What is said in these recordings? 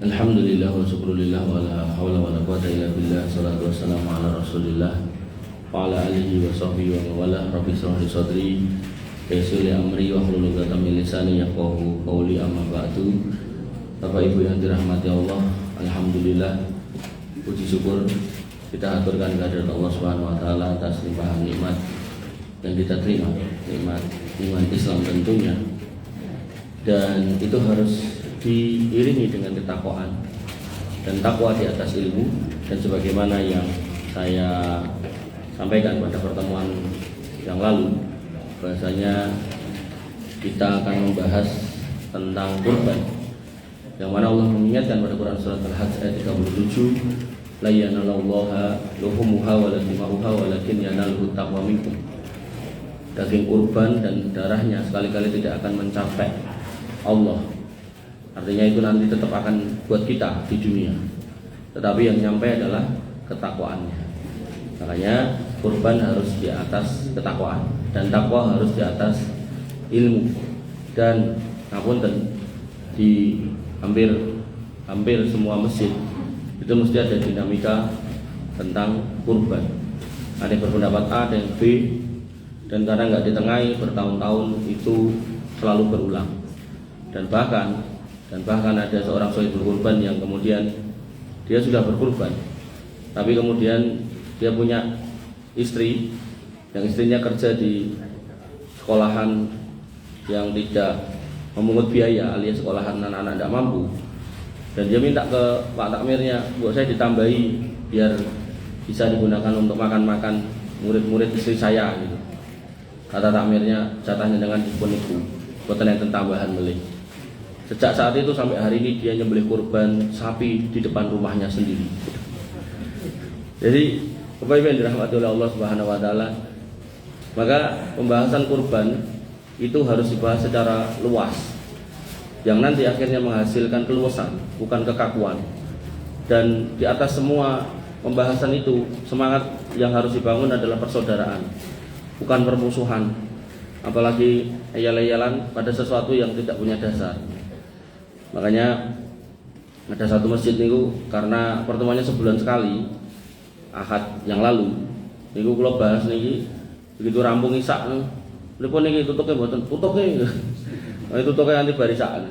Alhamdulillah wa syukrulillah wa la hawla wa la quwata illa billah. Salatu wassalamu ala rasulillah wa ala alihi wa sahbihi wa mawala. Rabbi shrah li sadri wa yassir li amri wa hlul 'uqdatam min lisani yafqahu qawli, amma ba'du. Bapak Ibu yang dirahmati Allah, alhamdulillah, puji syukur kita aturkan kehadirat Allah Subhanahu wa taala atas limpahan nikmat yang kita terima, nikmat iman Islam tentunya. Dan itu harus diiringi dengan ketakwaan, dan takwa di atas ilmu. Dan sebagaimana yang saya sampaikan pada pertemuan yang lalu, bahasanya kita akan membahas tentang kurban, yang mana Allah mengingatkan pada Quran surat Al-Hajj ayat 37, la yanalallaha luhumuha wa la dima'uha walakin yanaluhu taqwa minkum. Daging kurban dan darahnya sekali-kali tidak akan mencapai Allah. Artinya itu nanti tetap akan buat kita di dunia, tetapi yang nyampe adalah ketakwaannya. Makanya kurban harus di atas ketakwaan, dan takwa harus di atas ilmu. Dan ngapunten, di hampir semua masjid itu mesti ada dinamika tentang kurban. Ada yang berpendapat A dan B, dan karena nggak ditengahi bertahun-tahun itu selalu berulang. Dan bahkan ada seorang sahibul kurban yang kemudian dia sudah berkurban, tapi kemudian dia punya istri, yang istrinya kerja di sekolahan yang tidak memungut biaya, alias sekolahan anak-anak tidak mampu. Dan dia minta ke Pak Takmirnya, buat saya ditambahi biar bisa digunakan untuk makan-makan murid-murid istri saya gitu. Kata takmirnya, jatahnya dengan dipun itu, buatan yang tambahan melih. Sejak saat itu sampai hari ini dia nyembelih kurban sapi di depan rumahnya sendiri. Jadi Bapak Ibu yang dirahmati oleh Allah Subhanahu wa taala, maka pembahasan kurban itu harus dibahas secara luas, yang nanti akhirnya menghasilkan keluasan, bukan kekakuan. Dan di atas semua pembahasan itu, semangat yang harus dibangun adalah persaudaraan, bukan permusuhan, apalagi ayal-ayalan pada sesuatu yang tidak punya dasar. Makanya ada satu masjid niku, karena pertemuannya sebulan sekali, Ahad yang lalu niku kula bahas niki, begitu rampung isak nipun niki tutuke mboten tutuke. Tutuke nanti barisan.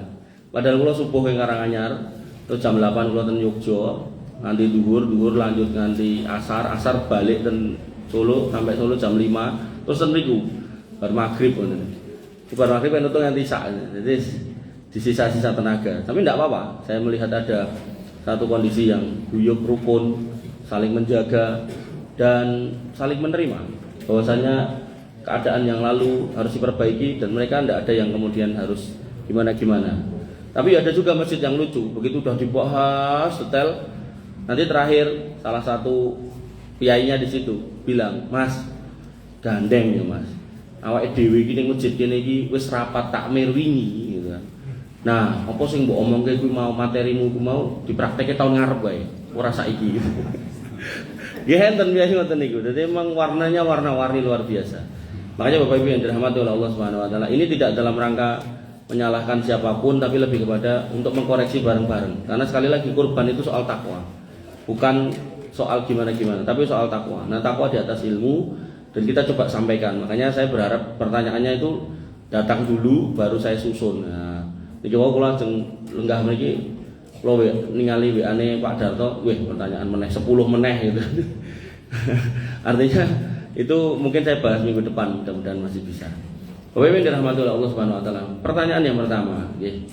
Padahal kula subuh ing Karanganyar, terus jam 8 kula ten Yogya, nanti duhur lanjut nganti asar balik ten Solo, sampai Solo jam 5, terus ten niku bar magrib ngoten. Bar magrib entuk nganti isak. Jadi di sisa-sisa tenaga, tapi tidak apa-apa. Saya melihat ada satu kondisi yang guyup, rukun, saling menjaga dan saling menerima bahwasanya keadaan yang lalu harus diperbaiki, dan mereka tidak ada yang kemudian harus gimana-gimana. Tapi ada juga masjid yang lucu, begitu udah dibahas detail, nanti terakhir salah satu kiainya di situ bilang, "Mas, gandeng ya Mas, awake dhewe iki ning masjid kene iki wis rapat takmir wingi." Gitu kan. Nah, apa sing mbok omongke kuwi mau materimu ku mau dipraktekke tahun ngarep wae, ora saiki. Nggih enten biasa ngoten niku. Dadi memang warnanya warna-warni luar biasa. Makanya Bapak Ibu yang dirahmati oleh Allah Subhanahu wa taala, ini tidak dalam rangka menyalahkan siapapun, tapi lebih kepada untuk mengkoreksi bareng-bareng. Karena sekali lagi kurban itu soal takwa. Bukan soal gimana-gimana, tapi soal takwa. Nah, takwa di atas ilmu, dan kita coba sampaikan. Makanya saya berharap pertanyaannya itu datang dulu baru saya susun. Nah, iki wae kula lajeng lenggah mriki kula ningali WA-ne Pak Darto, wih pertanyaan meneh 10 meneh gitu. Artinya itu mungkin saya bahas minggu depan, mudah-mudahan masih bisa. Bapak Ibu yang dirahmati oleh Allah Subhanahu wa taala. Pertanyaan yang pertama, nggih.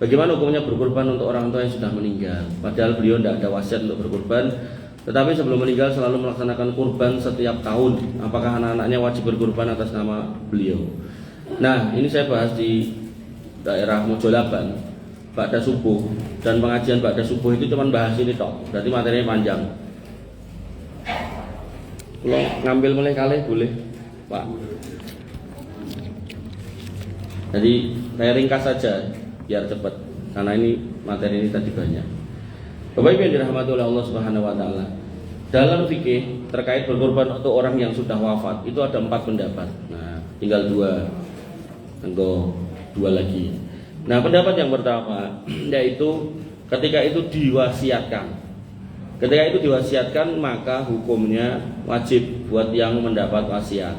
Bagaimana hukumnya berkurban untuk orang tua yang sudah meninggal? Padahal beliau tidak ada wasiat untuk berkurban, tetapi sebelum meninggal selalu melaksanakan kurban setiap tahun. Apakah anak-anaknya wajib berkurban atas nama beliau? Nah, ini saya bahas di daerah Mojolaban ba'da subuh, dan pengajian ba'da subuh itu cuma bahas ini tok, berarti materinya panjang. Kalau ngambil mulai kali boleh Pak. Jadi saya ringkas saja biar cepat, karena ini materi ini tadi banyak. Bapak Ibu yang dirahmati oleh Allah Subhanahu wa taala, dalam fikih terkait berkorban untuk orang yang sudah wafat itu ada 4 pendapat. Nah, tinggal 2 lagi. Nah, pendapat yang pertama yaitu ketika itu diwasiatkan. Ketika itu diwasiatkan, maka hukumnya wajib buat yang mendapat wasiat.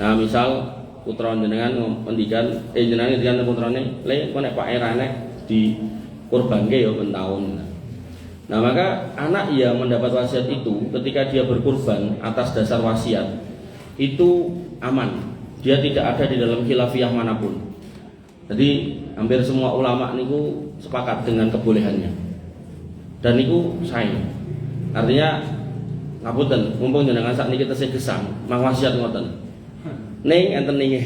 Nah, misal putra jenengan ngendikan jenengan ngendikan putrane, "Le, kok nek Pak era nek di kurbanke ya ben taun." Nah, maka anak yang mendapat wasiat itu ketika dia berkurban atas dasar wasiat itu aman. Dia tidak ada di dalam khilafiyah manapun. Jadi hampir semua ulama niku sepakat dengan kebolehannya. Dan niku sae. Artinya ngapunten, mumpung jenengan sakniki tesih gesang, mang wasiat ngoten. Ning enten niki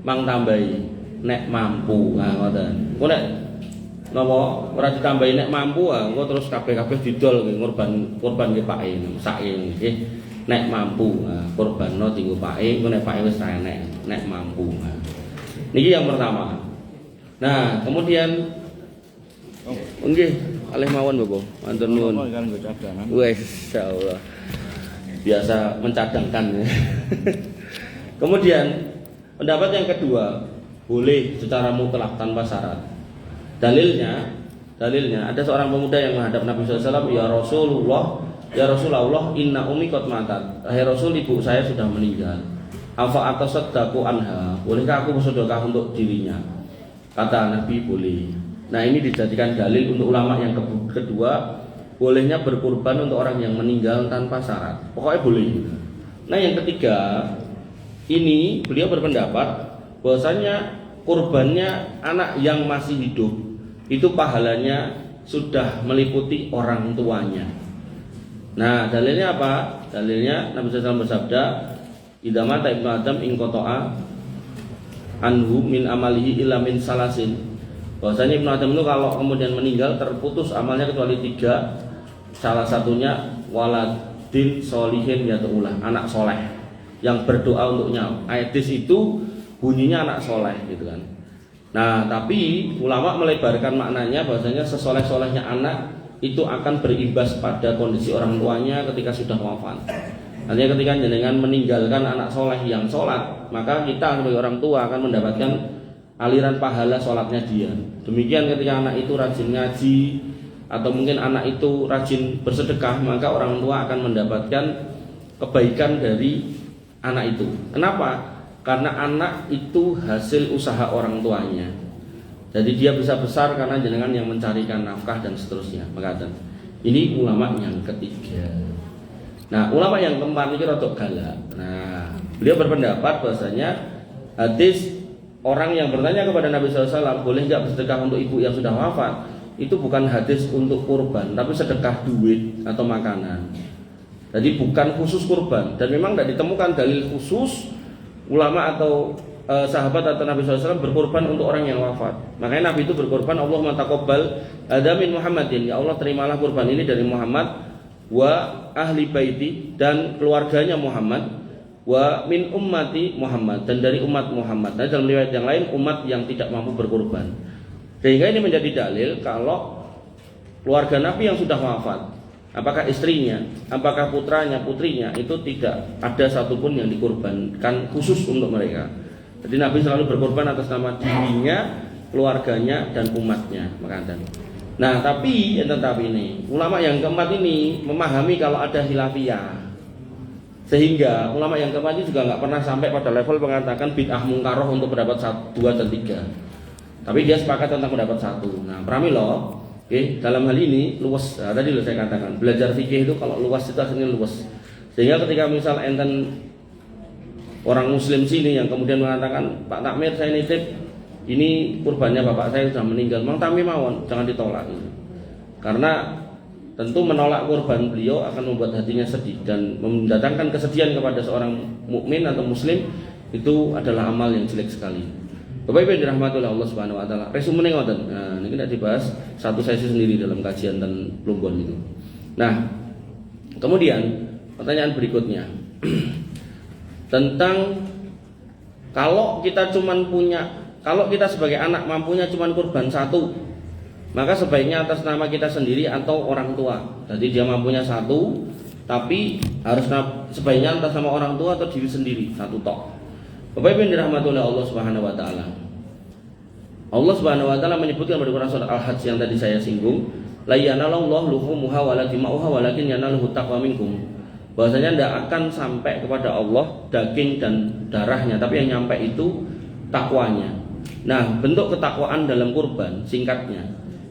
mang tambahi nek mampu. Nah, ngoten. Kok nek napa ora ditambahi nek mampu engko terus kabeh-kabeh didol kurban ke pake sake nggih nek mampu kurbanno dienggo pake engko nek pake wis ra enek nek mampu. Niki yang pertama. Nah, kemudian nggih alih mawon Bapak matur nuwun. Wes insyaallah biasa mencadangkan. Kemudian pendapat yang kedua, boleh secara mutlak tanpa syarat. Dalilnya ada seorang pemuda yang menghadap Nabi SAW, "Ya Rasulullah, inna ummi qad matat." Hai Rasul, ibu saya sudah meninggal. Afa atasaddaqu anha? Bolehkah aku bersedekah untuk dirinya? Kata Nabi, boleh. Nah, ini dijadikan dalil untuk ulama yang kedua, bolehnya berkurban untuk orang yang meninggal tanpa syarat. Pokoknya boleh. Nah, yang ketiga, ini beliau berpendapat bahwasanya kurbannya anak yang masih hidup itu pahalanya sudah meliputi orang tuanya. Nah, dalilnya apa? Dalilnya Nabi SAW bersabda, "Idza mata ibnu Adam in qata'a anhu min amalihi illa min salasin." Bahwasanya ibnu Adam itu kalau kemudian meninggal terputus amalnya kecuali 3. Salah satunya waladin solihin yatu'ulah, anak soleh yang berdoa untuknya. Hadis itu bunyinya anak soleh gitu kan. Nah, tapi ulama melebarkan maknanya bahwasanya sesoleh-solehnya anak itu akan berimbas pada kondisi orang tuanya ketika sudah wafat. Artinya ketika jenengan meninggalkan anak soleh yang sholat, maka kita sebagai orang tua akan mendapatkan aliran pahala sholatnya dia. Demikian ketika anak itu rajin ngaji atau mungkin anak itu rajin bersedekah, maka orang tua akan mendapatkan kebaikan dari anak itu. Kenapa? Karena anak itu hasil usaha orang tuanya. Jadi dia bisa besar karena jenengan yang mencarikan nafkah dan seterusnya. Maka ini ulama yang ketiga. Nah, ulama yang keempat ini rada galak. Nah, beliau berpendapat bahwasanya hadis orang yang bertanya kepada Nabi SAW, boleh nggak bersedekah untuk ibu yang sudah wafat, itu bukan hadis untuk kurban, tapi sedekah duit atau makanan. Jadi bukan khusus kurban, dan memang tidak ditemukan dalil khusus ulama atau sahabat atau Nabi SAW berkorban untuk orang yang wafat. Makanya Nabi itu berkorban, Allahumma taqabbal hadza min Muhammadin, ya Allah terimalah kurban ini dari Muhammad wa ahli baiti, dan keluarganya Muhammad, wa min ummati Muhammad, dan dari umat Muhammad. Nah, dalam riwayat yang lain umat yang tidak mampu berkorban. Sehingga ini menjadi dalil kalau keluarga Nabi yang sudah wafat, apakah istrinya, apakah putranya, putrinya, itu tidak ada satupun yang dikorbankan khusus untuk mereka. Jadi Nabi selalu berkorban atas nama dirinya, keluarganya, dan umatnya. Nah, tapi ini ulama yang keempat ini memahami kalau ada khilafiyah, sehingga ulama yang keempat ini juga nggak pernah sampai pada level mengatakan bid'ah mungkaroh untuk pendapat 2 dan 3. Tapi dia sepakat tentang pendapat 1. Nah, pramila, dalam hal ini luas. Nah, tadi saya katakan belajar fikih itu kalau luas itu aslinya luas. Sehingga ketika misal enten orang muslim sini yang kemudian mengatakan, Pak Takmir saya nitip ini kurbannya bapak saya sudah meninggal, Mang Tami mawon, jangan ditolak. Karena tentu menolak kurban beliau akan membuat hatinya sedih dan mendatangkan kesedihan kepada seorang mukmin atau muslim, itu adalah amal yang jelek sekali. Bapak Ibu yang dirahmati oleh Allah Subhanahu wa taala. Resumene ngoten. Nah, ini kita dibahas satu sesi sendiri dalam kajian dan Plumbon itu. Nah, kemudian pertanyaan berikutnya. Tentang kalau kita sebagai anak mampunya cuman kurban 1, maka sebaiknya atas nama kita sendiri atau orang tua. Jadi dia mampunya 1, tapi harus sebaiknya atas nama orang tua atau diri sendiri 1 tok. Bapak Ibu yang dirahmati oleh Allah Subhanahu wa taala. Allah Subhanahu wa taala menyebutkan pada Quran surat Al-Hajj yang tadi saya singgung, la yanalallahu luhumuha wala dima'uha walakin yanaluhu taqwa minkum. Bahwasanya tidak akan sampai kepada Allah daging dan darahnya, tapi yang nyampe itu takwanya. Nah, bentuk ketakwaan dalam kurban singkatnya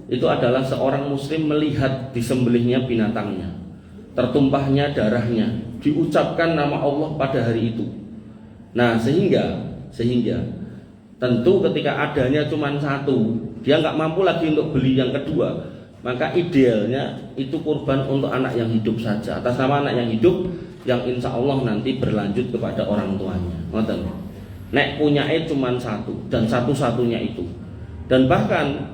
itu adalah seorang muslim melihat disembelihnya binatangnya, tertumpahnya darahnya, diucapkan nama Allah pada hari itu. Nah, sehingga tentu ketika adanya cuma satu, dia nggak mampu lagi untuk beli yang kedua, maka idealnya itu kurban untuk anak yang hidup saja, atas nama anak yang hidup, yang insya Allah nanti berlanjut kepada orang tuanya. Ngoten. Nek punyanya cuma satu dan satu-satunya itu. Dan bahkan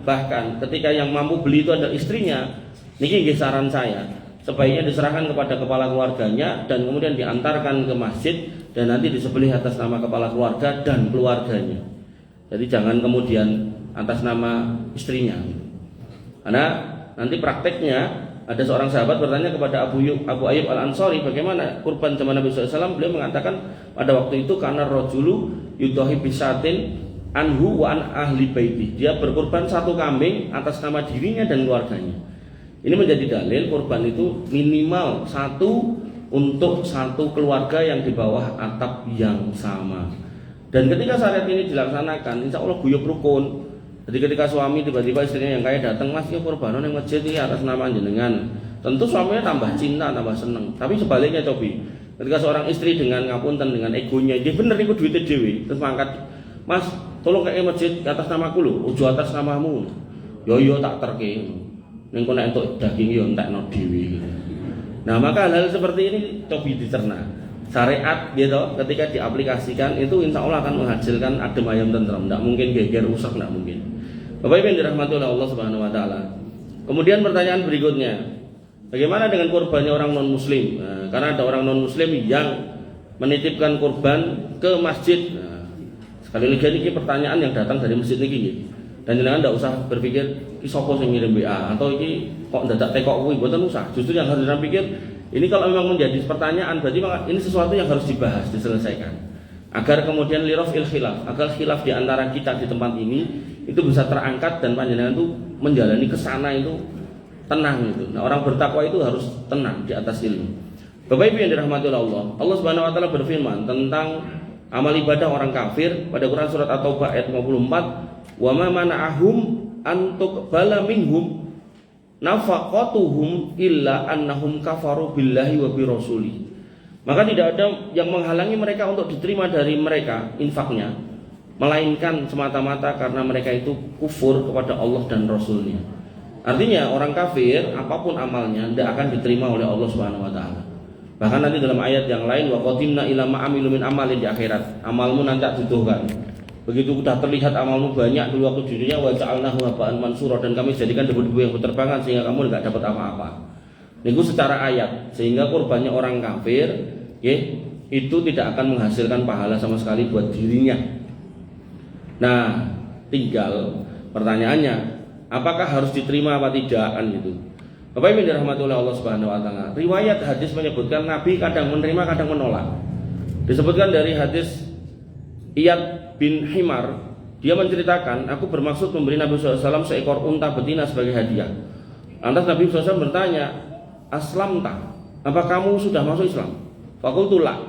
ketika yang mampu beli itu adalah istrinya, niki nggih saran saya, sebaiknya diserahkan kepada kepala keluarganya dan kemudian diantarkan ke masjid dan nanti disembelih atas nama kepala keluarga dan keluarganya. Jadi jangan kemudian atas nama istrinya. Karena nanti prakteknya ada seorang sahabat bertanya kepada Abu Ayyub Al-Ansari, bagaimana kurban zaman Nabi SAW? Beliau mengatakan pada waktu itu karena rojulu yudohi bisatin anhu wa an ahli baiti. Dia berkurban satu kambing atas nama dirinya dan keluarganya. Ini menjadi dalil kurban itu minimal satu untuk satu keluarga yang di bawah atap yang sama. Dan ketika syariat ini dilaksanakan, insya Allah guyub rukun. Jadi ketika suami tiba-tiba istrinya yang kaya datang, mas ini kurbanan yang masjid ini atas nama jenengan, tentu suaminya tambah cinta, tambah seneng. Tapi sebaliknya cobi, ketika seorang istri dengan ngapunten, dengan egonya, dia bener ikut duitnya dewi, terus mangkat, mas tolong kayak masjid atas namaku loh, ujo atas namamu. Yo tak terke. Ning kok nek entuk daging yo entekno dhewe gitu. Nah, maka hal-hal seperti ini cobi dicerna. Syariat gitu ketika diaplikasikan itu insya Allah akan menghasilkan adem ayam tentram, tidak mungkin geger rusak, tidak mungkin. Bapak Ibu yang dirahmati oleh Allah Subhanahu wa taala. Kemudian pertanyaan berikutnya, bagaimana dengan kurbannya orang non muslim? Nah, karena ada orang non muslim yang menitipkan kurban ke masjid. Nah, sekali lagi ini pertanyaan yang datang dari masjid ini. Dan jangan tidak usah berpikir iki sapa sing ngirim WA atau iki kok dadak tekok kuwi, mboten usah. Justru yang harus dipikir, ini kalau memang menjadi pertanyaan berarti ini sesuatu yang harus dibahas, diselesaikan. Agar kemudian lirafil khilaf, agar khilaf di antara kita di tempat ini itu bisa terangkat dan panjenengan itu menjalani kesana itu tenang itu. Nah, orang bertakwa itu harus tenang di atas ilmu. Bapak Ibu yang dirahmati oleh Allah, Allah Subhanahu wa taala berfirman tentang amal ibadah orang kafir pada Quran surat At-Taubah ayat 54, wa ma mana'ahum an tuqbala minhum nafaqatuhum illa annahum kafaru billahi wa bi rasuli. Maka tidak ada yang menghalangi mereka untuk diterima dari mereka infaknya, melainkan semata-mata karena mereka itu kufur kepada Allah dan Rasulnya. Artinya orang kafir apapun amalnya tidak akan diterima oleh Allah Subhanahu wa taala. Bahkan nanti dalam ayat yang lain, wa qatimna ila ma'amilu min amalin, di akhirat amalmu nanti dituduhkan. Begitu sudah terlihat amalmu banyak dulu waktu di dunia, wa ja'alnahu haba'an mansura, dan kami jadikan debu-debu yang berterbangan sehingga kamu tidak dapat apa-apa. Itu secara ayat, sehingga kurbannya orang kafir ya, itu tidak akan menghasilkan pahala sama sekali buat dirinya. Nah, tinggal pertanyaannya, apakah harus diterima apa tidak kan gitu. Bapak Ibu dirahmati oleh Allah Subhanahu wa taala. Riwayat hadis menyebutkan Nabi kadang menerima, kadang menolak. Disebutkan dari hadis Iyad bin Himar, dia menceritakan, aku bermaksud memberi Nabi SAW seekor unta betina sebagai hadiah. Lantas Nabi SAW bertanya, aslamta, apa kamu sudah masuk Islam? Fakultu la,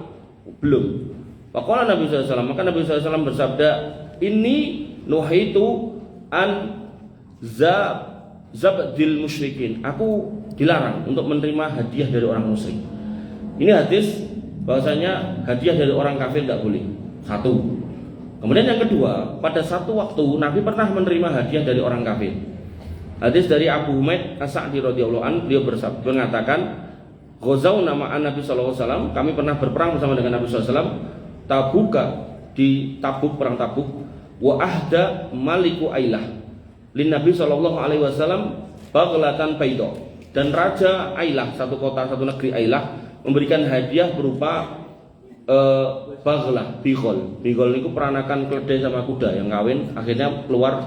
belum. Faqala Nabi SAW, maka Nabi SAW bersabda, ini nuhaitu an zabdil musyrikin, aku dilarang untuk menerima hadiah dari orang musyrik. Ini hadis bahwasanya hadiah dari orang kafir tidak boleh. Satu. Kemudian yang kedua, pada satu waktu Nabi pernah menerima hadiah dari orang kafir. Hadis dari Abu Humaid As-Sa'di radhiyallahu anhu, beliau mengatakan, Ghazawna ma'an Nabi sallallahu alaihi wasallam, kami pernah berperang bersama dengan Nabi sallallahu alaihi wasallam, Tabuka, di Tabuk, perang Tabuk, wa ahda maliku Ailah lin Nabi sallallahu alaihi wasallam baghlatan bayda, dan Raja Ailah, satu kota, satu negeri Ailah, memberikan hadiah berupa baghlah, bigol. Bigol itu peranakan keledai sama kuda yang kawin, akhirnya keluar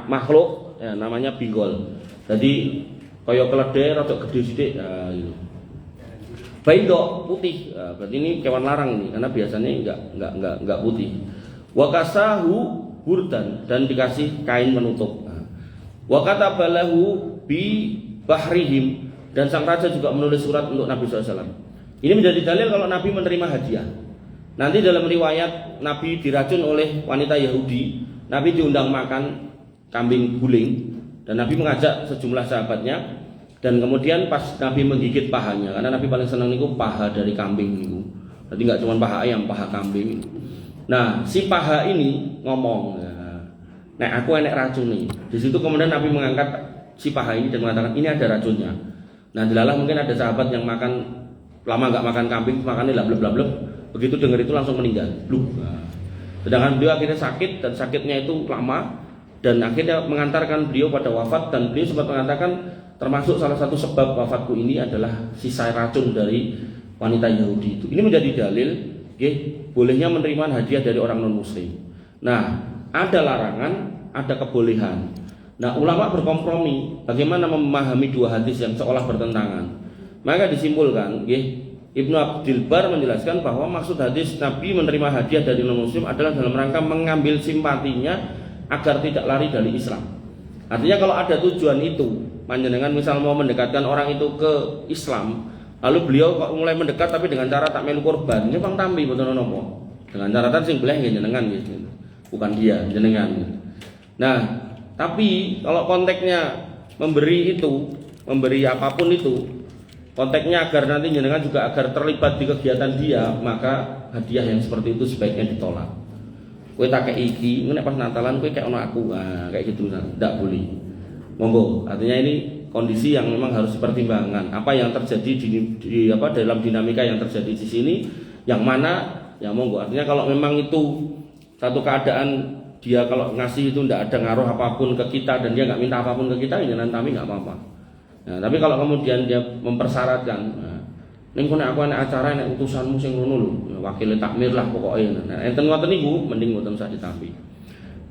makhluk ya, namanya bigol. Jadi kayak keledai rada gede sithik ya gitu. Baydo, putih. Berarti ini kewan larang ini karena biasanya enggak putih. Wa kasahu burdan dan dikasih kain penutup. Wa katabalahu bi bahrihim, dan sang raja juga menulis surat untuk Nabi SAW. Ini menjadi dalil kalau Nabi menerima hadiah. Nanti dalam riwayat Nabi diracun oleh wanita Yahudi, Nabi diundang makan kambing guling, dan Nabi mengajak sejumlah sahabatnya, dan kemudian pas Nabi menggigit pahanya, karena Nabi paling senang itu paha dari kambing itu. Jadi nggak cuma paha ayam, paha kambing. Nah, si paha ini ngomong, "Nek aku enek racun nih." Di situ kemudian Nabi mengangkat si paha ini dan mengatakan, "Ini ada racunnya." Nah, dilalah mungkin ada sahabat yang makan lama nggak makan kambing, makannya bleb. Begitu dengar itu langsung meninggal. Sedangkan beliau akhirnya sakit, dan sakitnya itu lama, dan akhirnya mengantarkan beliau pada wafat, dan beliau sempat mengatakan termasuk salah satu sebab wafatku ini adalah sisa racun dari wanita Yahudi itu. Ini menjadi dalil bolehnya menerima hadiah dari orang non muslim. Nah, ada larangan, ada kebolehan. Nah, ulama berkompromi bagaimana memahami dua hadis yang seolah bertentangan. Maka disimpulkan, Ibnu Abdul Bar menjelaskan bahwa maksud hadis Nabi menerima hadiah dari non muslim adalah dalam rangka mengambil simpatinya agar tidak lari dari Islam. Artinya kalau ada tujuan itu, panjenengan misal mau mendekatkan orang itu ke Islam, lalu beliau kok mulai mendekat tapi dengan cara tak melu korban, ini bang tambi betul nopo. Dengan cara sing boleh jenengan gitu. Bukan dia, jenengan. Nah, tapi kalau konteksnya memberi itu, memberi apapun itu, konteksnya agar nanti jenengan juga agar terlibat di kegiatan dia, maka hadiah yang seperti itu sebaiknya ditolak. Kowe tak kayak iki, nek pas Natalan kowe kayak ono aku, kayak gitu, tidak boleh. Monggo, artinya ini kondisi yang memang harus dipertimbangkan. Apa yang terjadi dalam dinamika yang terjadi di sini, yang mana ya monggo. Artinya kalau memang itu satu keadaan dia kalau ngasih itu tidak ada ngaruh apapun ke kita dan dia nggak minta apapun ke kita, ya nanti nggak apa-apa. Nah, tapi kalau kemudian dia mempersyaratkan, ning kono aku ana acara nek utusanmu sing ngono lho, wakile takmir lah pokoknya. Nah, enten ngoten niku mending mboten usah ditampi.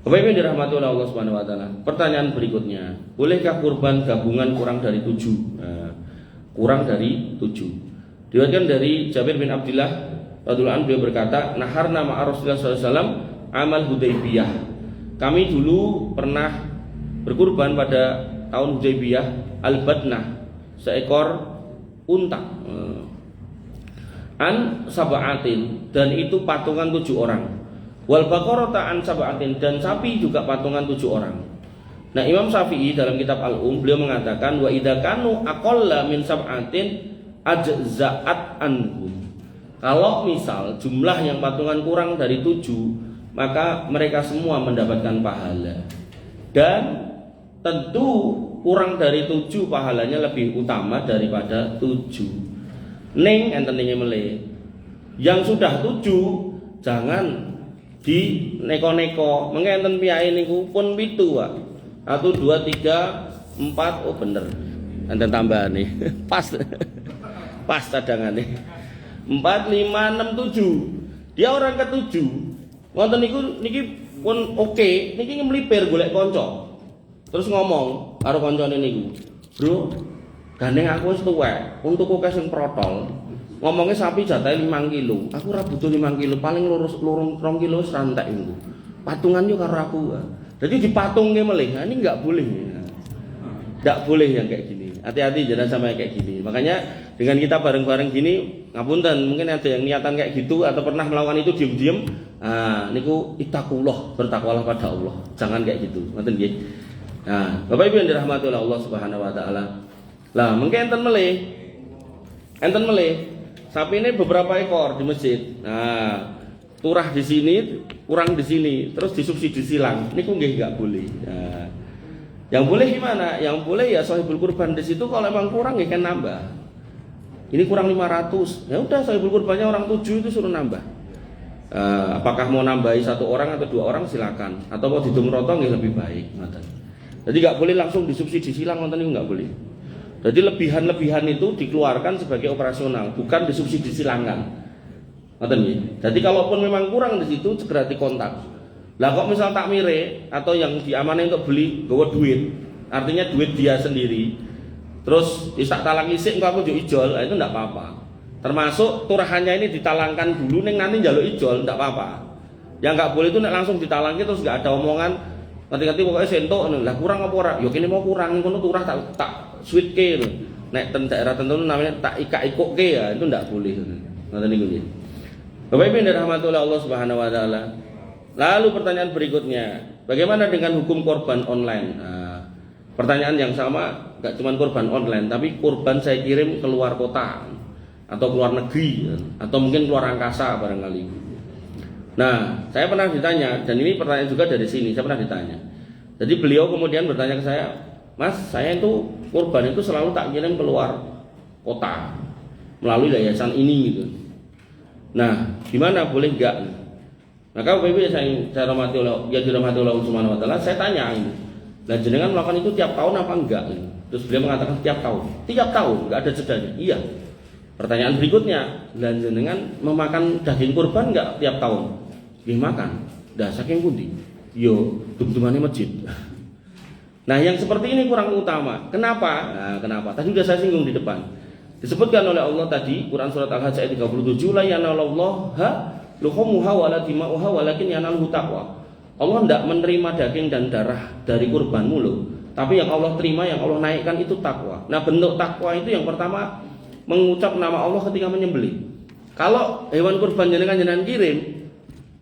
Bapak Ibu dirahmati oleh Allah Subhanahu wa taala. Pertanyaan berikutnya, bolehkah kurban gabungan kurang dari 7? Kurang dari 7. Diriwayatkan dari Jabir bin Abdullah radhiyallahu anhu, beliau berkata, "Naharna ma'a Rasulullah sallallahu alaihi wasallam amal Hudaybiyah." Kami dulu pernah berkurban pada tahun Hudaybiyah al-badnah, seekor unta. An sab'atin, dan itu patungan 7 orang. Wal baqarata an sab'atin, dan sapi juga patungan 7 orang. Nah, Imam Syafi'i dalam kitab Al-Um beliau mengatakan wa idza kanu aqalla min sab'atin ajza'at anhum. Kalau misal jumlah yang patungan kurang dari 7, maka mereka semua mendapatkan pahala. Dan tentu kurang dari 7 pahalanya lebih utama daripada 7. Ning enten meleh. Yang sudah 7 jangan di neko-neko, mengenten piyai niku pun 7, Pak. 1 2 3 4, oh bener. Enten tambahane. Pas. Pas cadangane. 4 5 6 7. Dia orang ke-7. Wonten niku niki pun oke, niki mlipir golek kanca. Terus ngomong karo kancane niku, "Bro, gandeng aku wis tuwek, untukku kes sing protol. Ngomongnya sapi jatahe 5 kilo. Aku ora butuh 5 kilo, paling lurus 2 kilo wis rantek niku. Patungan yo karo aku." Jadi dipatungke melih. Nah, ini enggak boleh. Enggak boleh yang kayak gini. Hati-hati jangan sampai kayak gini. Makanya dengan kita bareng-bareng gini, ngapunten, mungkin ada yang niatan kayak gitu atau pernah melakukan itu diam-diam. Nah, niku ittaqullah, bertakwalah pada Allah. Jangan kayak gitu. Ngoten nggih. Nah, Bapak Ibu yang dirahmati oleh Allah Subhanahu wa taala. Lah, mengke enten melih. Enten melih. Sapi ini beberapa ekor di masjid. Nah, turah di sini, kurang di sini, terus disubsidi silang. Niku nggih enggak boleh. Nah, yang boleh gimana? Yang boleh ya sahibul kurban di situ kalau emang kurang ya kan nambah. Ini kurang 500. Ya udah sahibul kurbannya orang 7 itu suruh nambah. Apakah mau nambahi 1 orang atau 2 orang silakan. Atau mau didumrotong ya lebih baik. Jadi nggak boleh langsung disubsidi silang, nonton itu nggak boleh. Jadi lebihan-lebihan itu dikeluarkan sebagai operasional, bukan disubsidi silangan. Nonton ya. Jadi kalaupun memang kurang di situ segera dikontak. Lah kok misal takmire atau yang diamanahi untuk beli gawa duit, artinya duit dia sendiri. Terus tak talang isik engko aku njuk ijol, itu enggak apa-apa. Termasuk turahannya ini ditalangkan dulu ning nanti njaluk ijol enggak apa-apa. Yang nggak boleh itu nek langsung ditalangi terus nggak ada omongan ngerti-ngerti pokoknya sento lah kurang apa ora? Ya kene mau kurang ngono turah tak sweetke itu. Nek daerah tertentu namanya tak ika-ikokke ya, itu ndak boleh. Ngoten niku nggih. Bapak Ibu yang dirahmati oleh Allah Subhanahu wa taala. Lalu pertanyaan berikutnya, bagaimana dengan hukum korban online? Nah, pertanyaan yang sama, gak cuma korban online, tapi korban saya kirim keluar kota atau keluar negeri atau mungkin keluar angkasa barangkali. Nah, saya pernah ditanya, dan ini pertanyaan juga dari sini, saya pernah ditanya. Jadi beliau kemudian bertanya ke saya, Mas, saya itu korban itu selalu tak kirim keluar kota melalui yayasan ini gitu. Nah, gimana boleh enggak? Maka Bapak Ibu saya dirahmati oleh Allah Subhanahu wa taala, saya tanya ini. Lah jenengan melakukan itu tiap tahun apa enggak? Terus beliau mengatakan tiap tahun. Tiap tahun, enggak ada jedanya. Iya. Pertanyaan berikutnya, lah jenengan memakan daging kurban enggak tiap tahun? Nggih makan. Dah saking pundi? Yo, dum-dumane masjid. Nah, yang seperti ini kurang utama. Kenapa? Nah, kenapa? Tadi sudah saya singgung di depan. Disebutkan oleh Allah tadi Quran surat Al-Hajj ayat 37 la yanalallaha luhumuha wala dima'uha walakin yanaluhu taqwa. Allah tidak menerima daging dan darah dari kurbanmu loh. Tapi yang Allah terima, yang Allah naikkan itu takwa. Nah, bentuk takwa itu yang pertama mengucap nama Allah ketika menyembelih. Kalau hewan kurban jenengan kirim,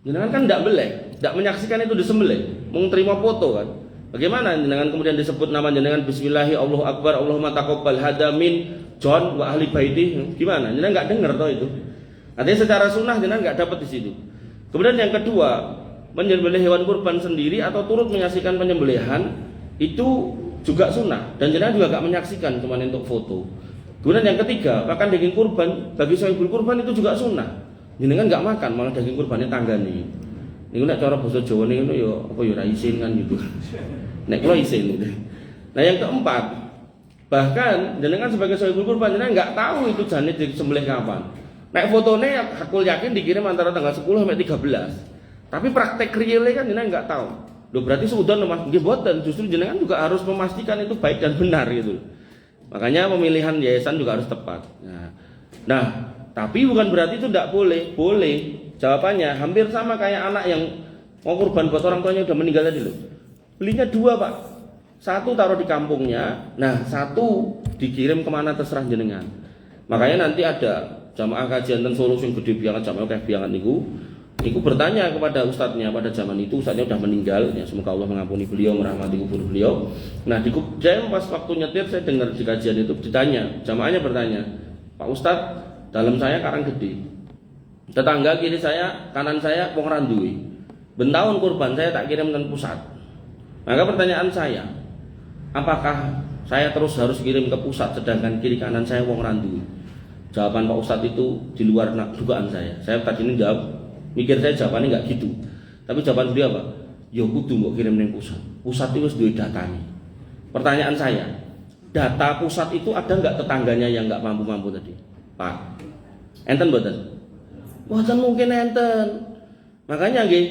jenengan kan tidak boleh, tidak menyaksikan itu disembelih, mau terima foto kan. Bagaimana jenengan kemudian disebut nama jenengan Bismillahi Allahu Akbar Allahumma taqabbal hadamin John wa ahli baiti, gimana? Jenengan nggak dengar toh itu. Artinya secara sunnah jenengan nggak dapat di situ. Kemudian yang kedua, menyembelih hewan kurban sendiri atau turut menyaksikan penyembelihan itu juga sunnah dan jenengan juga nggak menyaksikan, cuma untuk foto. Kemudian yang ketiga, makan daging kurban bagi sahibul kurban itu juga sunnah. Jenengan nggak makan, malah daging kurbannya tanggane. Niku nek cara basa Jawa niku ya apa ya ra isin kan gitu. Nek kula isin. Nah, yang keempat, bahkan jenengan sebagai sahibul kurban jenengan nggak tahu itu jane disembelih kapan. Nek fotone aku yakin dikirim antara tanggal 10 sampai 13. Tapi praktek realnya kan jenengan nggak tahu. Loh berarti sudah Mas nggih boten, justru jenengan juga harus memastikan itu baik dan benar gitu. Makanya pemilihan yayasan juga harus tepat. Nah, tapi bukan berarti itu tidak boleh. Boleh. Jawabannya hampir sama kayak anak yang mau kurban buat orang tuanya udah meninggal tadi loh. Belinya dua Pak. Satu taruh di kampungnya, nah satu dikirim kemana terserah jenengan. Makanya nanti ada jamaah kajian dan solo yang gede banget jamaah kayak banget niku bertanya kepada ustadznya pada zaman itu, ustadznya udah meninggal ya, semoga Allah mengampuni beliau, merahmati kubur beliau. Nah di jam pas waktu nyetir saya dengar di kajian itu ditanya, jamaahnya bertanya, Pak Ustadz, dalam saya karang gede, tetangga kiri saya, kanan saya wong randuwe, bentahun kurban saya tak kirim ke pusat. Maka pertanyaan saya, apakah saya terus harus kirim ke pusat sedangkan kiri kanan saya wong randuwe? Jawaban Pak Ustadz itu di luar dugaan saya. Saya tadi ini jawab, mikir saya jawabannya nggak gitu. Tapi jawaban dia apa? Ya kudu mbok kirim ning pusat. Pusat itu wis duwe datane. Pertanyaan saya, data pusat itu ada nggak tetangganya yang nggak mampu-mampu tadi? Pak, enten mboten? Mboten mungkin enten. Makanya nggih,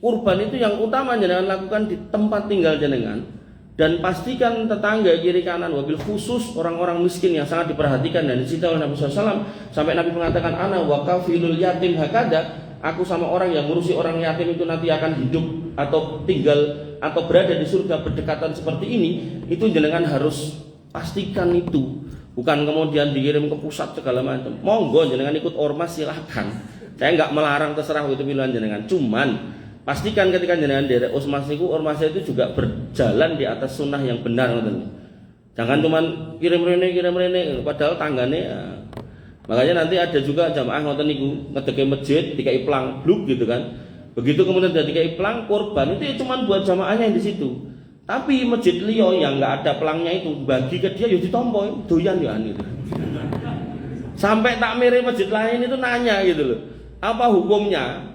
kurban itu yang utama jenengan lakukan di tempat tinggal jenengan. Dan pastikan tetangga kiri kanan, wabil khusus orang-orang miskin yang sangat diperhatikan dan dicintai oleh Nabi SAW. Sampai Nabi mengatakan, ana wa kafilul yatim hakada, aku sama orang yang ngurusi orang yatim itu nanti akan hidup atau tinggal atau berada di surga berdekatan seperti ini. Itu jenengan harus pastikan itu, bukan kemudian dikirim ke pusat segala macam. Monggo jenengan ikut ormas silahkan, saya nggak melarang, terserah itu pilihan jenengan. Cuman pastikan ketika jenengan derek ormas ormasnya itu juga berjalan di atas sunnah yang benar. Jangan cuman kirim rene padahal tanggane ya. Makanya nanti ada juga jamaah ngoten niku ngedeke masjid dikai plang bluk gitu kan. Begitu kemudian dari dikai plang kurban itu ya cuman buat jamaahnya yang di situ. Tapi masjid liyo yang nggak ada pelangnya itu bagi ke dia ya ditompo doyan ya gitu. Sampai takmir masjid lain itu nanya gitu loh. Apa hukumnya?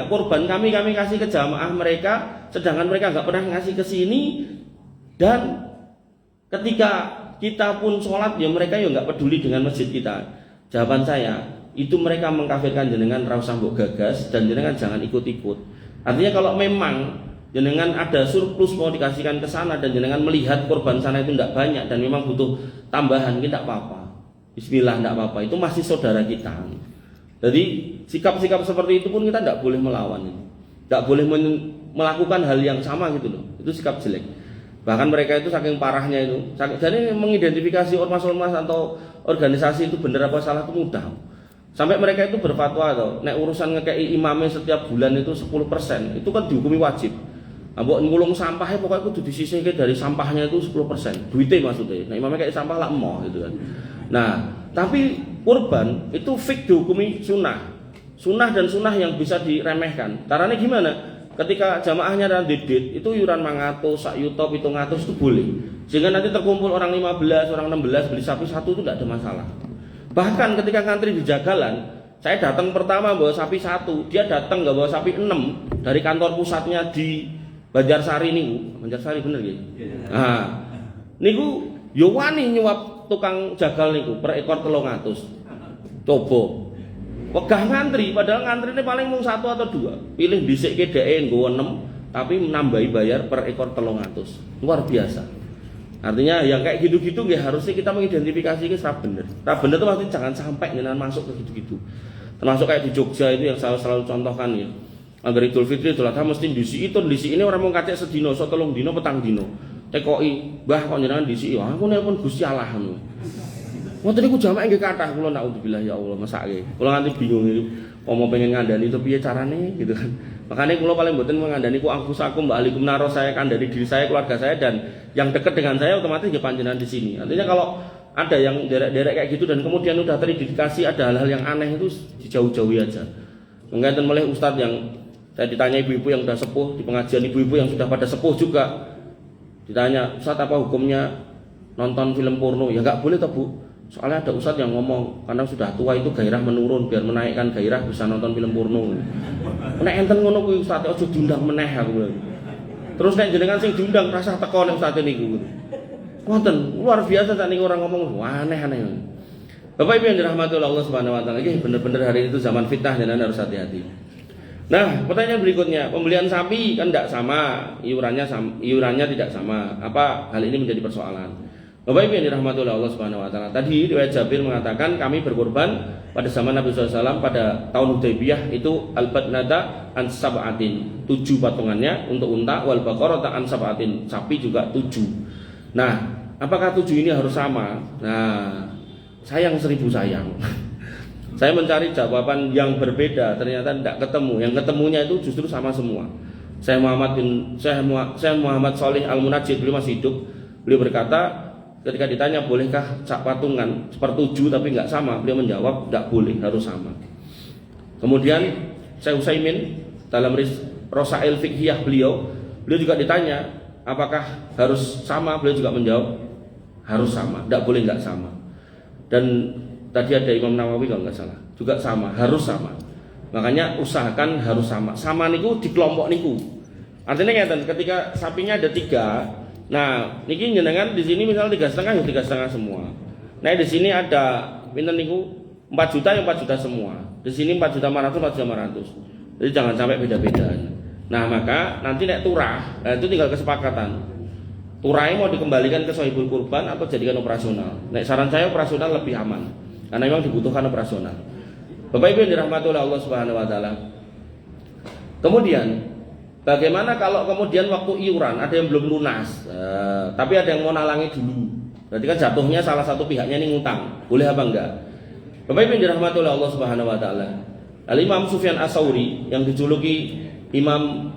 Kurban kami kasih ke jamaah mereka, sedangkan mereka nggak pernah ngasih ke sini. Dan ketika kita pun sholat, ya mereka ya nggak peduli dengan masjid kita. Jawaban saya, itu mereka mengkafirkan jenengan, rausah mbok gagas dan jenengan jangan ikut-ikut. Artinya kalau memang jenengan ada surplus mau dikasihkan ke sana dan jenengan melihat kurban sana itu tidak banyak dan memang butuh tambahan, kita apa-apa. Bismillah, tidak apa-apa. Itu masih saudara kita. Jadi sikap-sikap seperti itu pun kita tidak boleh melawan, tidak boleh melakukan hal yang sama gitu loh. Itu sikap jelek. Bahkan mereka itu saking parahnya itu, jadi mengidentifikasi ormas-ormas atau organisasi itu benar apa salah itu mudah. Sampai mereka itu berfatwa atau nek urusan ngekei imamnya setiap bulan itu 10%, itu kan dihukumi wajib. Mbok ngulung sampahnya pokoknya kudu disisihke dari sampahnya itu 10%. Duitnya maksudnya. Nah, imamnya kayak sampah lah emoh gitu kan. Nah, tapi kurban itu fix dihukumi sunnah. Sunnah dan sunnah yang bisa diremehkan. Caranya gimana? Ketika jamaahnya dan didit itu iuran 100, sak yuto 700 itu boleh. Sehingga nanti terkumpul orang 15, orang 16 beli sapi satu itu tidak ada masalah. Bahkan ketika ngantri di jagalan, saya datang pertama bawa sapi satu, dia datang nggak bawa sapi 6 dari kantor pusatnya di Banjarsari niku. Banjarsari bener nggih? Nah, niku yo wani nyuap tukang jagal niku per ekor 300. Coba wegah ngantri, padahal ngantrine paling mung 1 atau 2. Pilih dhisike dheke nggo 6, tapi nambahi bayar per ekor 300. Luar biasa. Artinya yang kayak gitu-gitu nggih harusnya kita mengidentifikasi ini ra bener. Ra bener itu maksudnya jangan sampai ngenan masuk ke gitu-gitu. Termasuk kayak di Jogja itu yang selalu contohkan ya. Angger Idul Fitri Idul Adha mesti ndisi ini orang mau kacek sedina, so 3 dina petang dina. Tekoki, "Mbah kok jenengan ndisi?" Aku nelpon Gusti Allah ngono. Ngoten niku jamaah nggih kathah kula naudzubillah ya Allah mesake. Kula nganti bingung iki mau pengen ngandani itu piye carane gitu kan. Makanya kula paling mboten mengandani ku angkusakum mbak alikum naro saya kandani diri saya, keluarga saya dan yang dekat dengan saya otomatis ya panjenengan di sini. Artinya kalau ada yang derek-derek kayak gitu dan kemudian udah teridentifikasi ada hal-hal yang aneh itu dijauh-jauhi aja. Mengaitan oleh ustadz yang saya ditanya ibu-ibu yang sudah sepuh di pengajian, ibu-ibu yang sudah pada sepuh juga ditanya, "Ustadz apa hukumnya nonton film porno?" Ya nggak boleh toh Bu. Soalnya ada ustadz yang ngomong karena sudah tua itu gairah menurun, biar menaikkan gairah bisa nonton film porno. Nek enten ngono kuwi ustadz aja diundang meneh aku bilang. Terus nek jenengan sing diundang rasah teko nek ustadz niku. Ngoten, luar biasa sak niku orang ngomong aneh-aneh. Bapak Ibu yang dirahmati oleh Allah Subhanahu wa taala, iki bener-bener hari itu zaman fitnah dan Anda harus hati-hati. Nah, pertanyaan berikutnya, pembelian sapi kan tidak sama, iurannya tidak sama. Apa hal ini menjadi persoalan? Bapak Ibu yang dirahmati oleh Allah Subhanahu wa taala. Tadi riwayat Jabir mengatakan kami berkorban pada zaman Nabi SAW pada tahun Hudaybiyah itu al-badnata an sab'atin, 7 patungannya untuk unta, wal baqarata an sab'atin, sapi juga 7. Nah, apakah 7 ini harus sama? Nah, sayang 1000 sayang. Saya mencari jawaban yang berbeda, ternyata tidak ketemu. Yang ketemunya itu justru sama semua. Saya Muhammad Sholih Al-Munajjid, beliau masih hidup. Beliau berkata, ketika ditanya bolehkah sak patungan sepertujuh tapi nggak sama, beliau menjawab tidak boleh, harus sama. Kemudian Syekh Utsaimin dalam Rosail Fiqhiyah beliau juga ditanya apakah harus sama, beliau juga menjawab harus sama, tidak boleh nggak sama. Dan tadi ada Imam Nawawi kalau nggak salah juga sama, harus sama. Makanya usahakan harus sama. Sama niku di kelompok niku. Artinya ngeten, ketika sapinya ada 3. Nah, niki jenengan di sini misal 3,5 ya 3,5 semua. Nah, di sini ada pinten niku 4 juta ya 4 juta semua. Di sini 4.500.000 4.500.000. Jadi jangan sampai beda-beda. Nah, maka nanti nek turah, nah itu tinggal kesepakatan. Turahnya mau dikembalikan ke sahibul kurban atau jadikan operasional. Nek saran saya operasional lebih aman. Karena memang dibutuhkan operasional. Bapak Ibu yang dirahmati oleh Allah Subhanahu wa taala. Kemudian bagaimana kalau kemudian waktu iuran ada yang belum lunas, tapi ada yang mau nalangi dulu? Berarti kan jatuhnya salah satu pihaknya ini ngutang. Boleh apa enggak? Bapak Ibu yang dirahmati oleh Allah Subhanahu wa taala. Al-Imam Sufyan Ats-Tsauri yang dijuluki Imam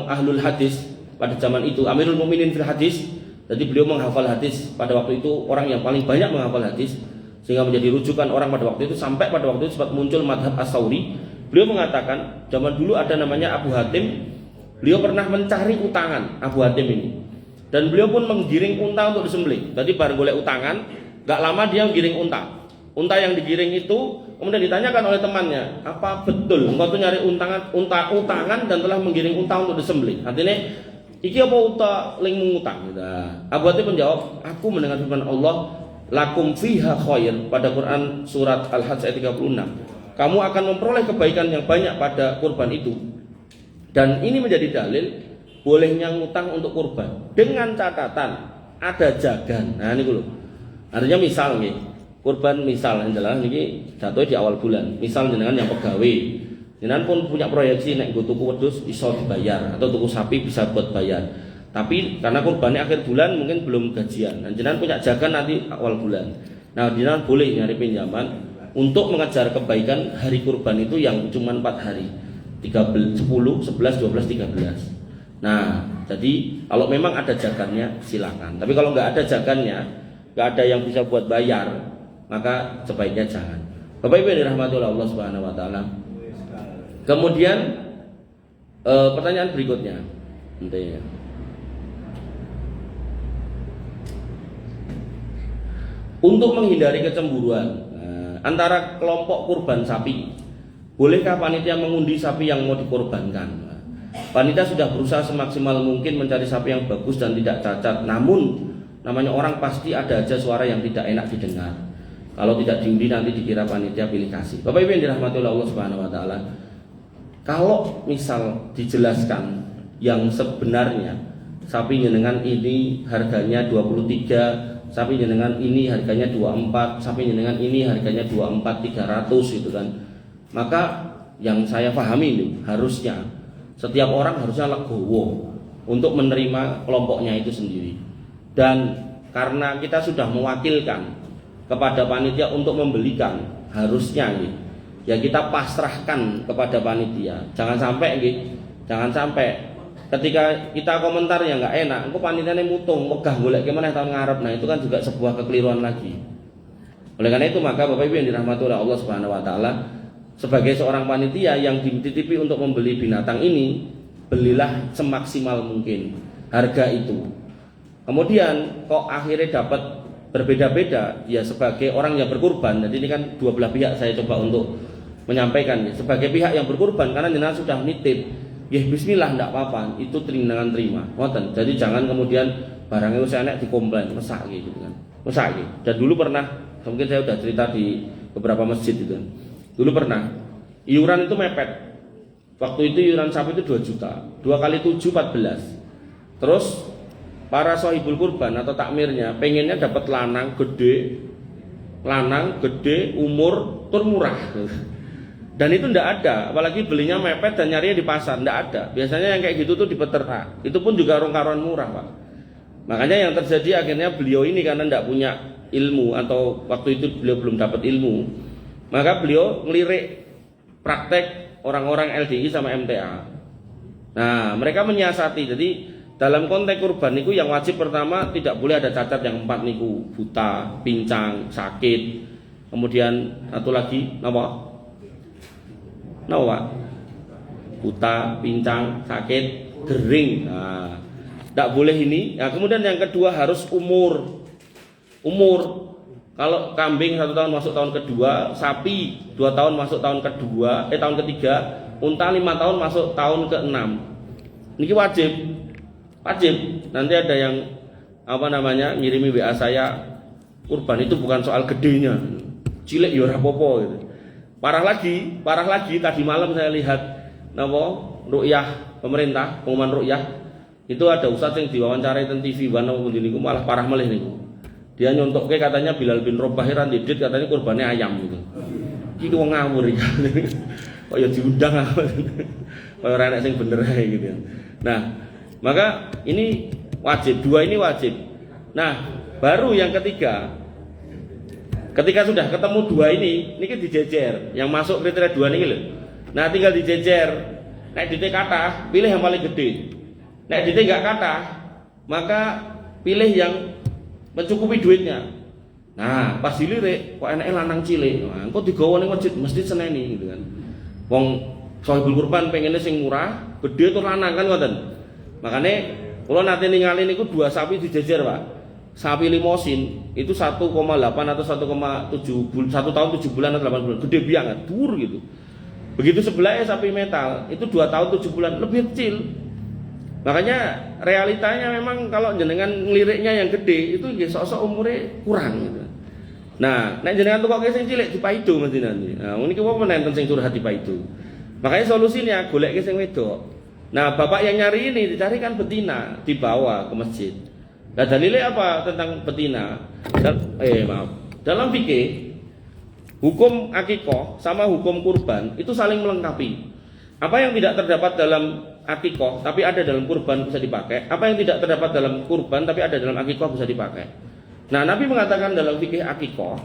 Ahlul Hadis pada zaman itu, Amirul Mukminin fil Hadis. Jadi beliau menghafal hadis pada waktu itu, orang yang paling banyak menghafal hadis sehingga menjadi rujukan orang pada waktu itu. Sampai pada waktu itu sempat muncul madhab Ats-Tsauri. Beliau mengatakan zaman dulu ada namanya Abu Hatim. Beliau pernah mencari utangan Abu Hatim ini, dan beliau pun menggiring unta untuk disembelih. Tadi baru golek utangan, gak lama dia menggiring unta. Unta yang digiring itu kemudian ditanyakan oleh temannya, apa betul engkau tuh nyari utangan dan telah menggiring unta untuk disembelih? Artinya iki apa unta ling mengutang? Nah, Abu Hatim menjawab, aku mendengar firman Allah, lakum fiha khair, pada Quran surat Al-Hajj ayat 36. Kamu akan memperoleh kebaikan yang banyak pada kurban itu. Dan ini menjadi dalil bolehnya ngutang untuk kurban dengan catatan ada jagan. Nah ini dulu. Artinya misal nih, kurban misal adalah ini jatuh di awal bulan. Misal jenengan yang pegawai, jenengan pun punya proyeksi nek nggo tuku wedhus iso dibayar atau tuku sapi bisa buat bayar. Tapi karena kurbannya akhir bulan mungkin belum gajian. Dan jenengan punya jagan nanti awal bulan. Nah, jenengan boleh nyari pinjaman untuk mengejar kebaikan hari kurban itu yang cuma 4 hari. 10, 11, 12, 13. Nah, jadi kalau memang ada jagannya silakan. Tapi kalau nggak ada jagannya, nggak ada yang bisa buat bayar, maka sebaiknya jangan. Bapak Ibu yang dirahmati oleh Allah Subhanahu Wa Taala. Kemudian pertanyaan berikutnya, intinya. Untuk menghindari kecemburuan antara kelompok kurban sapi, bolehkah panitia mengundi sapi yang mau dikorbankan? Panitia sudah berusaha semaksimal mungkin mencari sapi yang bagus dan tidak cacat. Namun namanya orang pasti ada aja suara yang tidak enak didengar. Kalau tidak diundi nanti dikira panitia pilih kasih. Bapak Ibu yang dirahmati oleh Allah Subhanahu Wa Taala, kalau misal dijelaskan yang sebenarnya sapi jenengan ini harganya 23, sapi jenengan ini harganya 24, sapi jenengan ini harganya 24 300 gitu kan. Maka yang saya pahami ini harusnya setiap orang harusnya legowo untuk menerima kelompoknya itu sendiri. Dan karena kita sudah mewakilkan kepada panitia untuk membelikan, harusnya ya kita pasrahkan kepada panitia. Jangan sampai ketika kita komentar yang nggak enak, engko panitiane mutung, megah golek gimana tahun ngarep. Nah, itu kan juga sebuah kekeliruan lagi. Oleh karena itu maka Bapak Ibu yang dirahmati oleh Allah Subhanahu Wa Taala, sebagai seorang panitia yang dititipi untuk membeli binatang ini, belilah semaksimal mungkin harga itu. Kemudian kok akhirnya dapat berbeda-beda, ya sebagai orang yang berkurban. Jadi ini kan dua belah pihak saya coba untuk menyampaikan ya. Sebagai pihak yang berkurban karena jenengan sudah nitip, ya bismillah ndak apa-apa, itu dengan terima. Ngoten. Jadi jangan kemudian barang itu saya dikomplain, mesak gitu kan. Mesak gitu. Dan dulu pernah, mungkin saya sudah cerita di beberapa masjid itu kan. Dulu pernah iuran itu mepet. Waktu itu iuran sapi itu 2 juta, 2 kali 7 14. Terus para sohibul kurban atau takmirnya pengennya dapat lanang gede, umur tur murah. Dan itu ndak ada, apalagi belinya mepet dan nyarinya di pasar, ndak ada. Biasanya yang kayak gitu tuh di peternak. Itu pun juga rongkaron murah, Pak. Makanya yang terjadi akhirnya beliau ini karena ndak punya ilmu atau waktu itu beliau belum dapat ilmu, maka beliau ngelirik praktek orang-orang LDI sama MTA. Nah, mereka menyiasati. Jadi dalam konteks kurban niku yang wajib pertama tidak boleh ada cacat yang 4 niku, buta, pincang, sakit. Kemudian satu lagi napa? Buta, pincang, sakit, gering. Nah, tidak boleh ini. Nah, kemudian yang kedua harus umur. Kalau kambing 1 tahun masuk tahun kedua, sapi 2 tahun masuk tahun kedua, tahun ketiga, unta 5 tahun masuk tahun ke-6. Ini wajib. Nanti ada yang ngirimi WA saya, kurban itu bukan soal gedenya, cilik ya ora apa-apa gitu. Parah lagi tadi malam saya lihat ru'yah pemerintah, pengumuman ru'yah. Itu ada ustadz yang diwawancarai di TV niku malah parah melih niku. Dia nyontokke katanya Bilal bin Rabah heran didit katanya kurbannya ayam gitu. Iki wong ngawur ya. Kok ya diundang apa. Kaya ora enek sing bener ae gitu ya. Nah, maka ini wajib, 2 ini wajib. Nah, baru yang ketiga. Ketika sudah ketemu 2 ini kan dijejer. Yang masuk kriteria 2 niki lho. Nah, tinggal dijejer. Nek dite kathah, pilih yang paling gede. Nek dite enggak kathah, maka pilih yang mencukupi duitnya. Nah, pas dilirik kok enake lanang cilik. Nah, engko digawa ning masjid seneni gitu kan. Wong sohibul kurban pengennya sing murah, gede tur lanang kan ngoten. Makane kula nate ningali niku 2 sapi dijejer, Pak. Sapi limosin itu 1,8 atau 1,7 1 tahun 7 bulan atau 8 bulan. Gede banget, dur gitu. Begitu sebelahnya sapi metal, itu 2 tahun 7 bulan, lebih kecil. Makanya realitanya memang kalau jenengan ngeliriknya yang gede itu nggih sok-sok umure kurang gitu. Nah, nek jenengan tukoke sing cilik dipaido mesti nanti. Nah, niki apa nenten sing curhat dipaido. Makanya solusinya goleke sing wedok. Nah, bapak yang nyari ini dicarikan betina, dibawa ke masjid. Nah, dalilnya apa tentang betina? Dalam fikih, hukum akikoh sama hukum kurban itu saling melengkapi. Apa yang tidak terdapat dalam akikoh tapi ada dalam kurban bisa dipakai. Apa yang tidak terdapat dalam kurban tapi ada dalam akikoh bisa dipakai. Nah, Nabi mengatakan dalam fikih akikoh,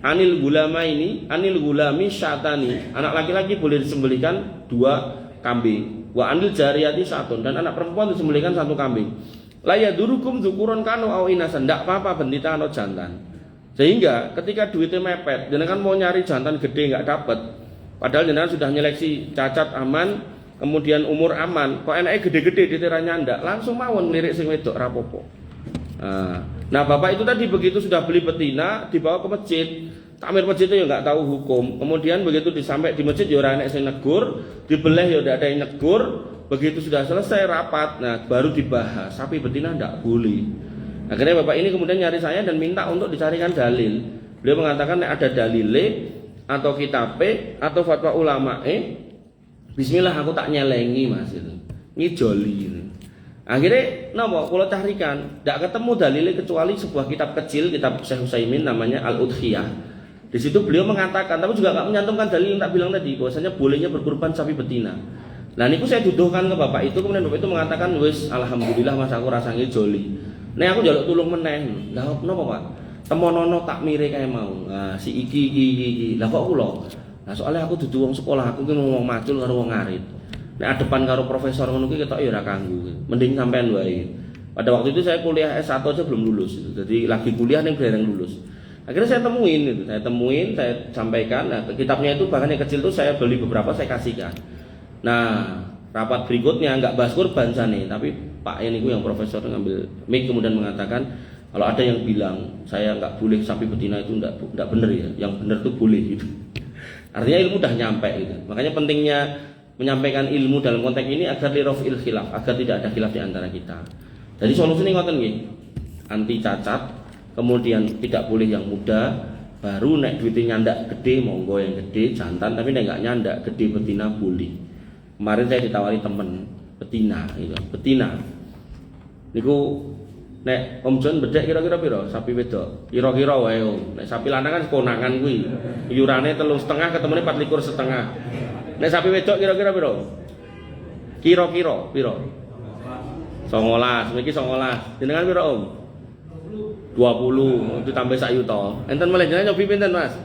anil gulami syatani, anak laki-laki boleh disembelihkan 2 kambing. Wa anil jariyati syatun, dan anak perempuan disembelihkan 1 kambing. La yadurukum dzukurun kanu au inasan, ndak apa-apa bentita atau jantan. Sehingga ketika duitnya mepet, jenengan mau nyari jantan gede nggak dapat, padahal jenengan sudah nyeleksi cacat aman, kemudian umur aman, kok enaknya gede-gede diteranya ndak, langsung mawon lirik sing wedok rapopo. Nah, bapak itu tadi begitu sudah beli betina dibawa ke masjid, takmir masjid itu ya nggak tahu hukum, kemudian begitu disampai di masjid ya ora enek sing negur, dibeleh ya udah ada yang negur, begitu sudah selesai rapat, nah baru dibahas sapi betina ndak boleh. Akhirnya bapak ini kemudian nyari saya dan minta untuk dicarikan dalil. Beliau mengatakan ada dalile atau kitabe atau fatwa ulama. Bismillah aku tak nyelengi mas itu. Ini joli ini. Akhirnya napa kula carikan, tidak ketemu dalile kecuali sebuah kitab kecil, kitab Syekh Utsaimin namanya Al-Udhiyah. Di situ beliau mengatakan, tapi juga nggak menyantumkan dalil yang tak bilang tadi, bahwasanya bolehnya berkurban sapi betina. Nah niku saya tuduhkan ke bapak itu, kemudian bapak itu mengatakan, wis alhamdulillah mas aku rasanya joli. Nah aku jaluk tulung meneh. Lah napa Pak? Temonono tak mire kae mau. Nah si iki. Lah kok kula? Nah soalnya aku dudu wong sekolah, aku ki mau macul karo wong ngarit. Nek adepan karo profesor ngono ki ketok ya ora kanggo. Mending sampean wae. Pada waktu itu saya kuliah S1 aja belum lulus. Jadi lagi kuliah ning bareng lulus. Akhirnya saya temuin, saya sampaikan. Nah, kitabnya itu bahkan yang kecil itu saya beli beberapa, saya kasihkan. Nah, rapat berikutnya nggak bahas kurban sana, tapi Pak ini yang profesor ngambil mic kemudian mengatakan kalau ada yang bilang saya nggak boleh sapi betina itu nggak benar ya, yang benar itu boleh gitu. Artinya ilmu udah nyampe gitu. Makanya pentingnya menyampaikan ilmu dalam konteks ini agar lirafil khilaf, agar tidak ada khilaf di antara kita. Jadi solusinya ngoten nggih. Anti cacat, kemudian tidak boleh yang muda, baru nek duitnya nyandak gede monggo yang gede jantan, tapi nek nggak nyandak gede betina boleh. Kemarin saya ditawari temen betina gitu. Betina niku nek Om John bedek kira-kira piro sapi wedok? Kira-kira wae Om. Nek sapi lanang kan konangan kuwi. Iurane 3,5 ketemune 24,5. Nek sapi wedok kira-kira piro? Kira-kira piro? 19, niki 19. Jenengan piro Om? 20, ditambah sak yuta. Enten meleh jenengan nyobi pinten Mas?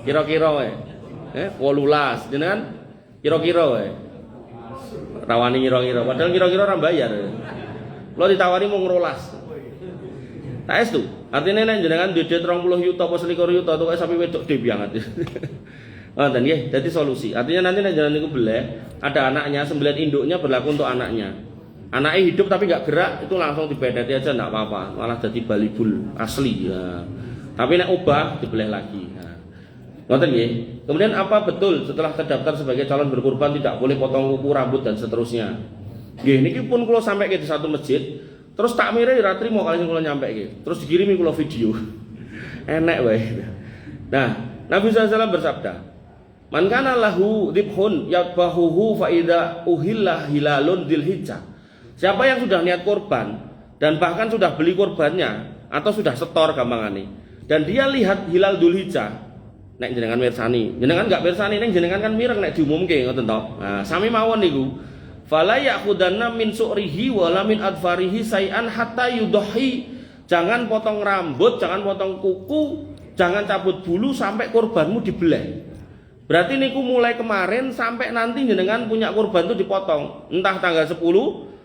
Kira-kira wae. 18. Jenengan kira-kira wae. Rawani kira-kira, padahal kira-kira orang bayar. Lo ditawari mau ngerolas. Tak es tuh. Artinya nek jenengan duit 30 yuta apa 21 yuta tuh kayak sapi wedok dhewe banget. Dan ya, jadi solusi. Artinya nanti nek jenengan niku beleh, ada anaknya, sembilan induknya berlaku untuk anaknya. Anaknya hidup tapi nggak gerak, itu langsung dibedeti aja nggak apa-apa, malah jadi balibul asli. Ya. Tapi nek ubah dibeleh lagi. Ngoten nggih. Kemudian apa betul setelah terdaftar sebagai calon berkurban tidak boleh potong kuku, rambut dan seterusnya? Nggih, niki pun kula sampai ke satu masjid, terus takmire ora trimo kali kula nyampe iki. Terus dikirimi kula video. Enek wae. Nah, Nabi SAW bersabda, "Man kana lahu dhibhun yadbahuhu fa idza uhilla hilalun dzilhijjah." Siapa yang sudah niat kurban dan bahkan sudah beli kurbannya atau sudah setor gampangane, dan dia lihat hilal Dzulhijjah, nek jenengan mirsani, jenengan enggak mirsani nek jenengan kan mireng nek diumumke ngoten to. Nah, sami mawon niku. Fala ya'khudanna min su'rihi wala min adfarihi sayan hatta yudhi. Jangan potong rambut, jangan potong kuku, jangan cabut bulu sampai kurbanmu dibeleh. Berarti niku mulai kemarin sampai nanti jenengan punya kurban itu dipotong. Entah tanggal 10,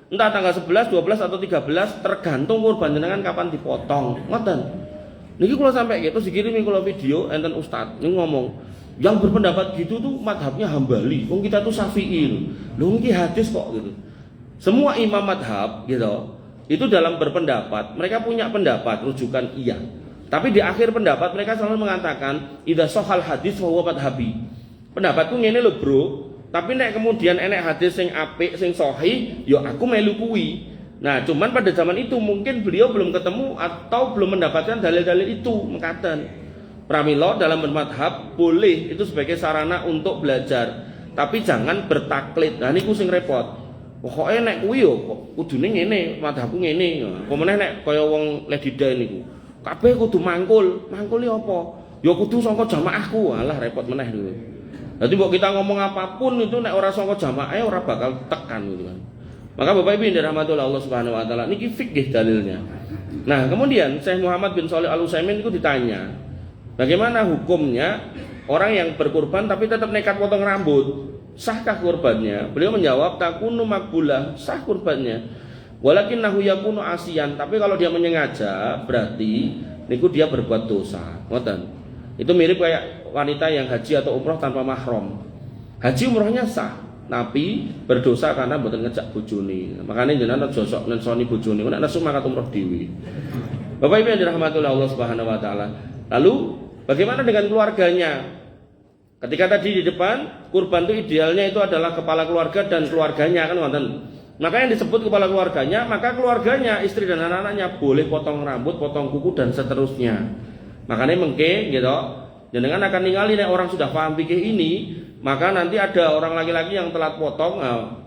entah tanggal 11, 12 atau 13, tergantung kurban jenengan kapan dipotong. Ngoten. Niki kula sampai gitu, dikirimi kula video enten ustaz ini ngomong, yang berpendapat gitu tuh madhabnya Hambali. Wong kita tuh Syafi'i. Lho iki hadis kok gitu. Semua imam madhab gitu, itu dalam berpendapat, mereka punya pendapat rujukan iya. Tapi di akhir pendapat mereka selalu mengatakan, idza shahal hadis fa huwa madhabi. Pendapatku ngene lho, Bro. Tapi nek kemudian enek hadis sing apik, sing sahih, ya aku melu kuwi. Nah, cuman pada zaman itu mungkin beliau belum ketemu atau belum mendapatkan dalil-dalil itu, mengatakan pramila dalam bermadhab boleh itu sebagai sarana untuk belajar, tapi jangan bertaklid. Nah niku sing repot. Pokoke nek kuwi yo kudune ngene, madhabku ngene. Apa meneh nek kaya wong Ledida niku. Kabeh kudu mangkul. Mangkul iki apa? ya kudu sangka jamaahku. Alah repot meneh dulu. Jadi mbok kita ngomong apapun itu nek ora sangka jamaah ora bakal tekan gitu kan. Maka Bapak Ibu yang dirahmati oleh Allah Subhanahu wa taala, niki fikih dalilnya. Nah, kemudian Syekh Muhammad bin Shalih Al-Utsaimin itu ditanya, bagaimana hukumnya orang yang berkurban tapi tetap nekat potong rambut? Sahkah kurbannya? Beliau menjawab, takunu makbulah, sah kurbannya. Walakinnahu yakunu asiyan, tapi kalau dia menyengaja berarti niku dia berbuat dosa. Ngoten. Itu mirip kayak wanita yang haji atau umroh tanpa mahram. Haji umrohnya sah, tapi berdosa karena mboten ngejak bojone. Makanya jenengan aja sok nensoni bojone, nek nesu mangkat umroh dhewe. Bapak Ibu yang dirahmati oleh Allah Subhanahu wa taala. Lalu bagaimana dengan keluarganya? Ketika tadi di depan kurban itu idealnya itu adalah kepala keluarga dan keluarganya kan wonten. Maka yang disebut kepala keluarganya, maka keluarganya, istri dan anak-anaknya boleh potong rambut, potong kuku dan seterusnya. Makanya mengke gitu, jenengan akan ningali nek orang sudah paham fikih ini, maka nanti ada orang laki-laki yang telat potong,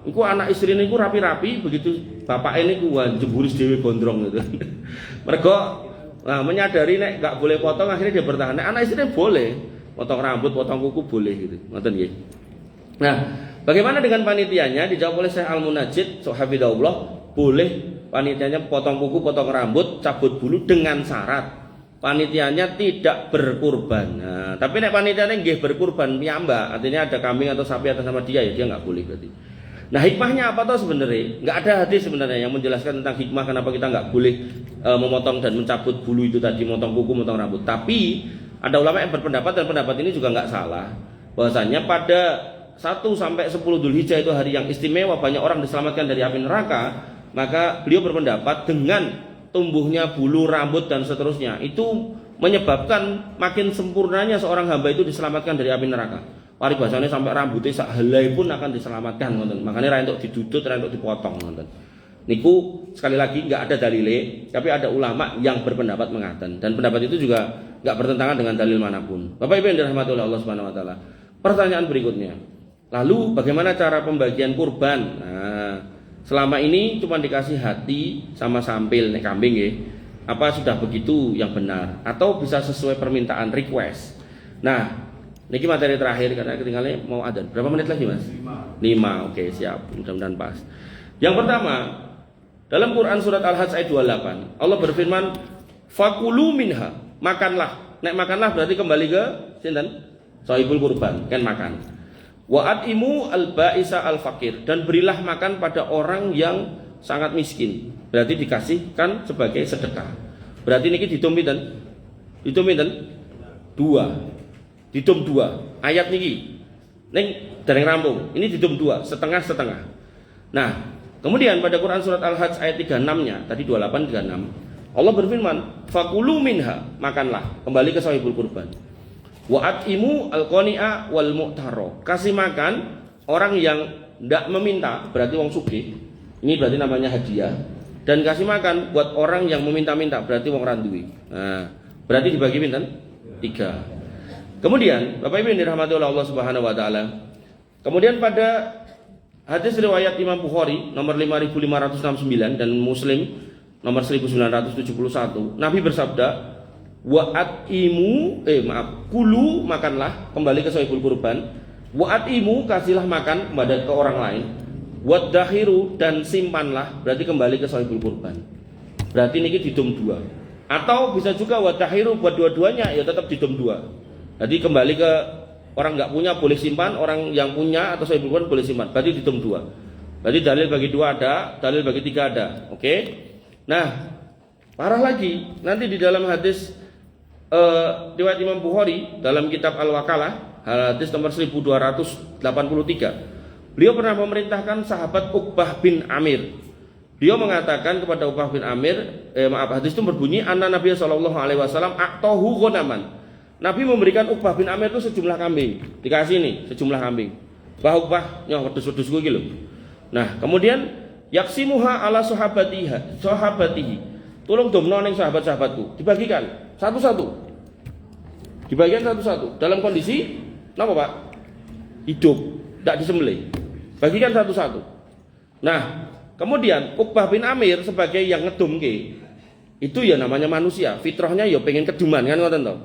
iku anak istri niku rapi-rapi, begitu bapak ini ku jeburis dewe gondrong gitu. Mergo menyadari nek gak boleh potong, akhirnya dia bertahan. Nek anak istri boleh potong rambut, potong kuku boleh gitu. Ngoten nggih. Nah, bagaimana dengan panitianya? Dijawab oleh Syekh Al-Munajjid, Hafizahullah, boleh panitianya potong kuku, potong rambut, cabut bulu dengan syarat panitianya tidak berkurban. Nah, tapi nek panitianya nggih berkurban piyambak, artinya ada kambing atau sapi atas nama dia, ya dia nggak boleh berarti. Nah, hikmahnya apa toh sebenarnya? Nggak ada hadis sebenarnya yang menjelaskan tentang hikmah kenapa kita nggak boleh memotong dan mencabut bulu itu tadi, motong kuku, motong rambut. Tapi ada ulama yang berpendapat, dan pendapat ini juga nggak salah, bahwasanya pada 1 sampai 10 Dzulhijjah itu hari yang istimewa, banyak orang diselamatkan dari api neraka. Maka beliau berpendapat dengan tumbuhnya bulu, rambut dan seterusnya itu menyebabkan makin sempurnanya seorang hamba itu diselamatkan dari api neraka. Paribasane sampai rambutnya sak helai pun akan diselamatkan, ngoten. Makanya ra entuk didudut, ra entuk dipotong, ngoten. Niku sekali lagi nggak ada dalile, tapi ada ulama yang berpendapat mengaten, dan pendapat itu juga nggak bertentangan dengan dalil manapun. Bapak Ibu yang dirahmati oleh Allah Subhanahu wa taala. Pertanyaan berikutnya. Lalu bagaimana cara pembagian kurban? Nah, selama ini cuma dikasih hati sama sampil nek kambing ya. Apa sudah begitu yang benar atau bisa sesuai permintaan request? Nah, niki materi terakhir karena ketinggalannya mau adzan. Berapa menit lagi, Mas? 5. Oke, siap. Mudah-mudahan pas. Yang pertama, dalam Quran surat Al-Hajj ayat 28, Allah berfirman, "Fakulu minha." Makanlah. Nek makanlah berarti kembali ke sinten? Shahibul kurban, kan makan. Wa atimu al-ba'isa al-fakir, dan berilah makan pada orang yang sangat miskin. Berarti dikasihkan sebagai sedekah. Berarti niki ditum pinten? Ditum pinten? 2. Ditum 2. Ayat niki. Ning dereng rampung. Ini ditum 2, setengah-setengah. Nah, kemudian pada Quran surat Al-Hajj ayat 36-nya, tadi 28 36, Allah berfirman, "Fakulu minha." Makanlah, kembali ke shahibul kurban. Wa atimu al-qani'a wal mu'taro. Kasih makan orang yang tidak meminta, berarti wong sugih. Ini berarti namanya hadiah. Dan kasih makan buat orang yang meminta-minta, berarti wong randuwi. Nah, berarti dibagi pinten? 3. Kemudian, Bapak Ibu yang dirahmati oleh Allah Subhanahu wa taala. Kemudian pada hadis riwayat Imam Bukhari nomor 5569 dan Muslim nomor 1971, Nabi bersabda, kulu makanlah, kembali ke shahibul kurban. Wa atimu, kasihlah makan kepada ke orang lain. Waddahiru, dan simpanlah, berarti kembali ke shahibul kurban. Berarti niki didum 2. Atau bisa juga waddahiru buat dua-duanya, ya tetap didum 2. Jadi kembali ke orang nggak punya boleh simpan, orang yang punya atau shahibul kurban boleh simpan. Berarti didum 2. Berarti dalil bagi 2 ada, dalil bagi 3 ada. Oke? Nah, parah lagi, nanti di dalam hadis riwayat Imam Bukhari dalam kitab Al-Wakalah, hadis nomor 1283, beliau pernah memerintahkan sahabat Uqbah bin Amir. Beliau mengatakan kepada Uqbah bin Amir, hadis itu berbunyi, anna Nabi sallallahu alaihi wasallam aqtahu ghanaman. Nabi memberikan Uqbah bin Amir itu sejumlah kambing. Dikasih nih sejumlah kambing. Uqbah nyoh wedhus-wedhus kuwi lho. Nah, kemudian yaksimuha ala sahabatihi. Tolong domno ning sahabat-sahabatku, dibagikan satu-satu. Dibagikan satu-satu dalam kondisi apa, Pak? Hidup, tidak disembelih. Bagikan satu-satu. Nah, kemudian Uqbah bin Amir sebagai yang ngedumke, itu ya namanya manusia, fitrahnya ya pengen keduman kan ngoten to.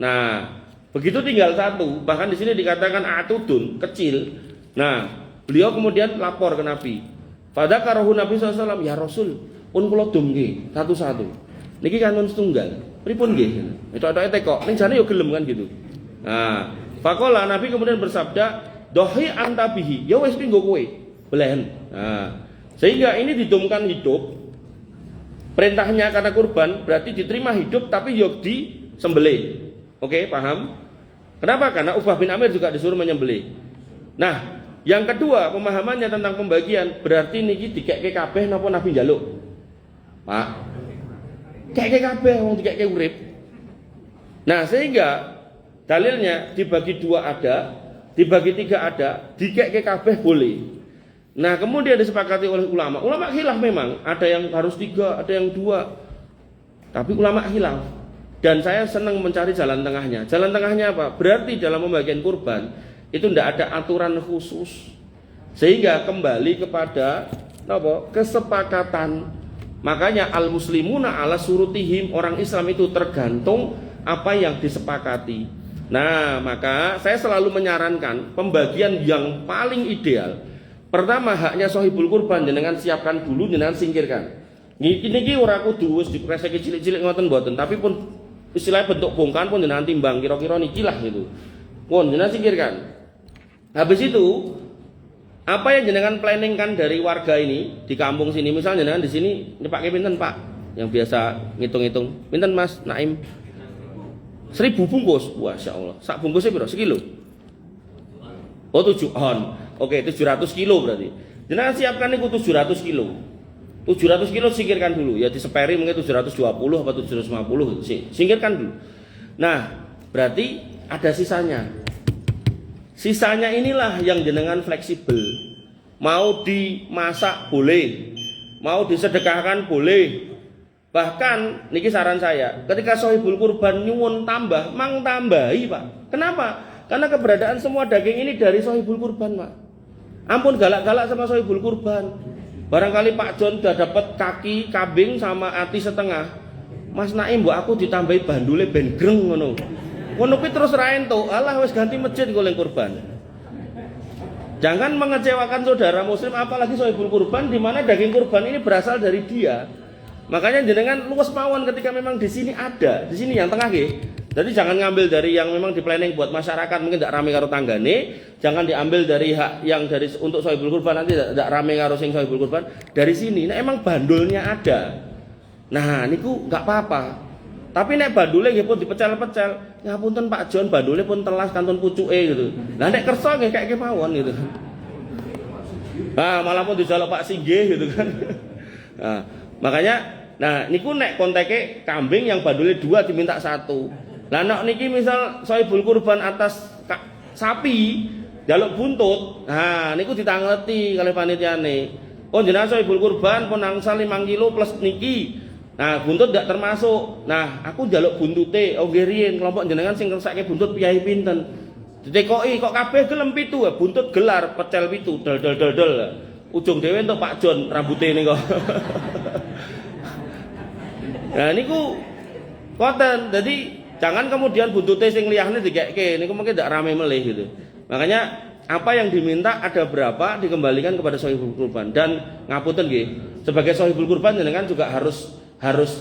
Nah, begitu tinggal satu, bahkan di sini dikatakan atudun, kecil. Nah, beliau kemudian lapor ke Nabi. Pada karahu Nabi SAW, ya Rasul, pun kula dum nggih satu-satu. Niki kanun setunggal. Pripun nggih? Itu teko, ning jane yo gelem kan gitu. Nah, faqala Nabi kemudian bersabda, "Dohi antabihi." Ya wis pinggo kowe, belen. Nah, sehingga ini didumkan hidup. Perintahnya karena kurban berarti diterima hidup tapi yo disembelih. Oke, paham? Kenapa? Karena Uqbah bin Amir juga disuruh menyembelih. Nah, yang kedua pemahamannya tentang pembagian berarti niki dikekke kabeh napa Nabi njaluk? Pak. Kekke kabeh wong dikekke urip. Nah, sehingga dalilnya dibagi 2 ada, dibagi 3 ada, dikekke kabeh boleh. Nah, kemudian disepakati oleh ulama. Ulama khilaf memang, ada yang harus 3, ada yang 2. Tapi ulama khilaf. Dan saya senang mencari jalan tengahnya. Jalan tengahnya apa? Berarti dalam pembagian kurban itu tidak ada aturan khusus. Sehingga kembali kepada apa? Kesepakatan. Makanya al-muslimuna ala surutihim, orang Islam itu tergantung apa yang disepakati. Nah, maka saya selalu menyarankan pembagian yang paling ideal. Pertama, haknya sahibul kurban jenengan siapkan dulu, jenengan singkirkan. Niki ora kudu wis dikreseki cilik-cilik ngoten mboten, tapi pun istilahnya bentuk bongkahan pun jenengan timbang kira-kira niki lah gitu. Pun jenengan singkirkan. Habis itu apa yang jenengan planningkan dari warga ini di kampung sini, misalnya jenengan di sini nyepake pinten Pak? Yang biasa ngitung-ngitung. Pinten Mas Naim? 1000 bungkus. Masya Allah. Sak bungkusnya piro? Sekilo? Oh 7 on. Oke, 700 kilo berarti. Jenengan siapkan niku 700 kilo. 700 kilo singkirkan dulu. Ya diseperi mungkin 720 atau 750. Singkirkan dulu. Nah, berarti ada sisanya. Sisanya inilah yang jenengan fleksibel. Mau dimasak boleh. Mau disedekahkan boleh. Bahkan niki saran saya, ketika sahibul kurban nyuwun tambah, mang tambahi, Pak. Kenapa? Karena keberadaan semua daging ini dari sahibul kurban, Pak. Ampun galak-galak sama sahibul kurban. Barangkali Pak John sudah dapat kaki kambing sama ati setengah. Mas Naim mbok aku ditambahi bandule ben greng ngono. Ngono kuwi terus ra entuk. Alah wis ganti masjid goleng kurban. Jangan mengecewakan saudara muslim apalagi sahibul kurban di mana daging kurban ini berasal dari dia. Makanya jenengan luwes mawon ketika memang di sini ada, di sini yang tengah nggih. Jadi jangan ngambil dari yang memang di planning buat masyarakat mungkin tidak rame karo tanggane, jangan diambil dari hak yang dari untuk sahibul kurban nanti tidak rame karo sing sahibul kurban dari sini. Nah emang bandulnya ada. Nah niku nggak apa-apa. Tapi nek bandule nggih pun dipecel-pecel, ngapunten Pak John bandule pun telas kantun pucuke gitu. Lah nek kersa nggih kaya mawon gitu. Nah malah pun dijaluk Pak Singgih gitu kan. Nah, makanya nah niku nek konteke kambing yang bandule 2 diminta 1. Lah nek niki misal sahibul kurban atas sapi jaluk buntut. Nah, niku ditangleti kalih panitiane. Oh jenengan sahibul kurban pun angsal 5 kilo plus niki. Nah, buntut ndak termasuk. Nah, aku jaluk buntute. Oh nggih riyen kelompok jenengan sing ngersake buntut piyai pinten? Ditekoki kok kabeh gelem 7 ya, buntut gelar pecel 7 dol. Ujung dhewe entuk Pak John rambute niku. Nah niku koten. Jadi jangan kemudian buntute sing liyane dikekke niku mungkin ndak rame melih gitu. Makanya apa yang diminta ada berapa dikembalikan kepada sahibul kurban dan ngapunten nggih. Sebagai sahibul kurban jenengan juga harus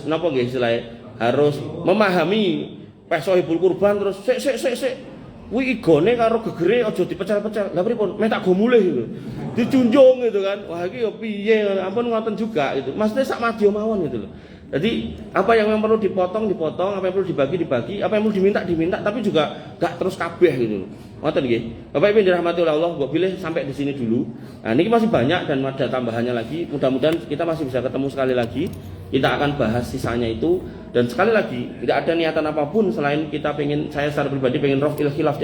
napa nggih istilahnya? Harus memahami peh sahibul kurban terus sik. Kuwi igone karo gegere aja dipecel-pecel. Lah pripun? Mek tak go mulih gitu. Dijunjung gitu kan. Wah iki ya piye? Ampun ngoten juga gitu. Maksudnya sak madya mawon gitu loh. Jadi apa yang perlu dipotong, apa yang perlu dibagi, apa yang perlu diminta, tapi juga gak terus kabeh gitu. Ngoten nggih. Bapak Ibu dirahmati oleh Allah, mbok pilih sampai di sini dulu. Nah, ini masih banyak dan ada tambahannya lagi. Mudah-mudahan kita masih bisa ketemu sekali lagi. Kita akan bahas sisanya itu dan sekali lagi tidak ada niatan apapun selain kita pengen saya secara pribadi pengen raf'il khilaf